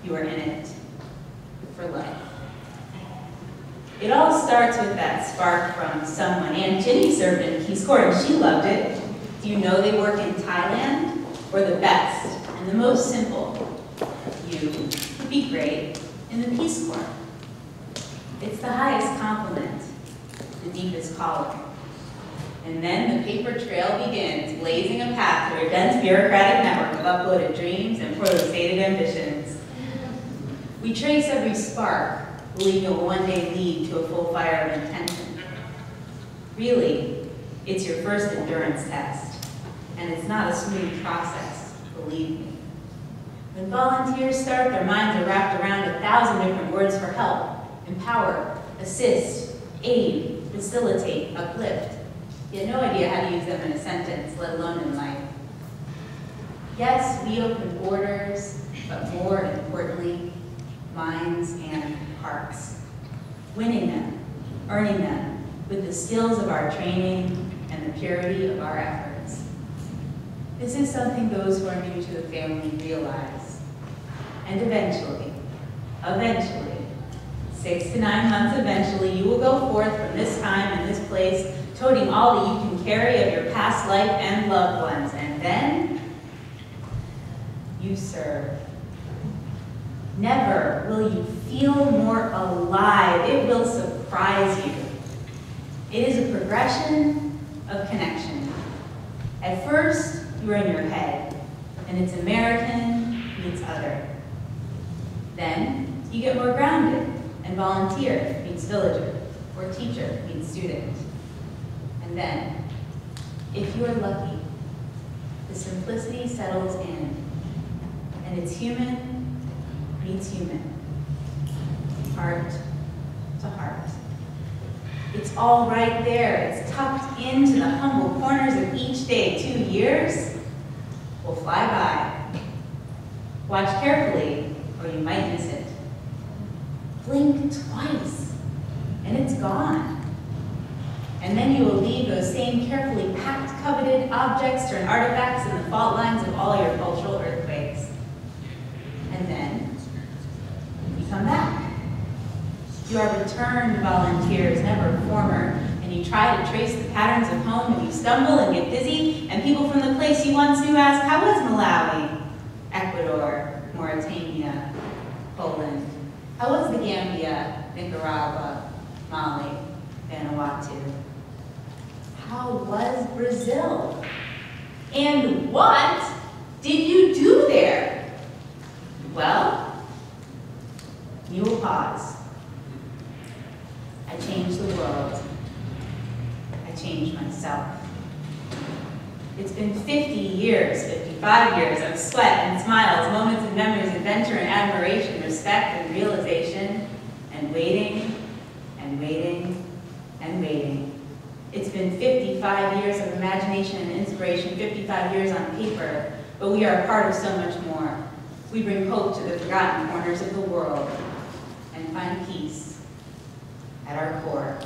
you are in it for life. It all starts with that spark from someone. Aunt Ginny served in Peace Corps and she loved it. Do you know they work in Thailand? We're the best and the most simple. You would be great in the Peace Corps. It's the highest compliment, the deepest calling. And then the paper trail begins, blazing a path through a dense bureaucratic network of uploaded dreams and poorly stated ambitions. We trace every spark, believing it will one day lead to a full fire of intention. Really, it's your first endurance test, and it's not a smooth process, believe me. When volunteers start, their minds are wrapped around 1,000 different words for help, empower, assist, aid, facilitate, uplift. You had no idea how to use them in a sentence, let alone in life. Yes, we open borders, but more importantly, minds and hearts. Winning them, earning them, with the skills of our training and the purity of our efforts. This is something those who are new to the family realize. And eventually, 6 to 9 months eventually, you will go forth from this time and this place, toting all that you can carry of your past life and loved ones. And then, you serve. Never will you feel more alive. It will surprise you. It is a progression of connection. At first, you are in your head, and it's American meets other. Then, you get more grounded, and volunteer meets villager, or teacher meets student. And then, if you are lucky, the simplicity settles in, and it's human meets human, heart to heart. It's all right there. It's tucked into the humble corners of each day. 2 years will fly by. Watch carefully, or you might miss it. Blink twice, and it's gone. And then you will leave those same carefully packed, coveted objects turn artifacts in the fault lines of all your cultural earthquakes. And then you come back. You are returned volunteers, never former, and you try to trace the patterns of home, and you stumble and get dizzy, and people from the place you once knew ask, how was Malawi, Ecuador, Mauritania, Poland? How was the Gambia, Nicaragua, Mali, Vanuatu? How was Brazil? And what did you do there? Well, you will pause. I changed the world. I changed myself. It's been 50 years, 55 years of sweat and smiles, moments and memories, adventure and admiration, respect and realization, and waiting, and waiting, and waiting. It's been 55 years of imagination and inspiration, 55 years on paper, but we are a part of so much more. We bring hope to the forgotten corners of the world and find peace at our core.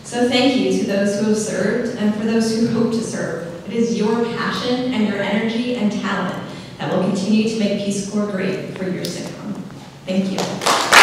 So thank you to those who have served and for those who hope to serve. It is your passion and your energy and talent that will continue to make Peace Corps great for years to come. Thank you.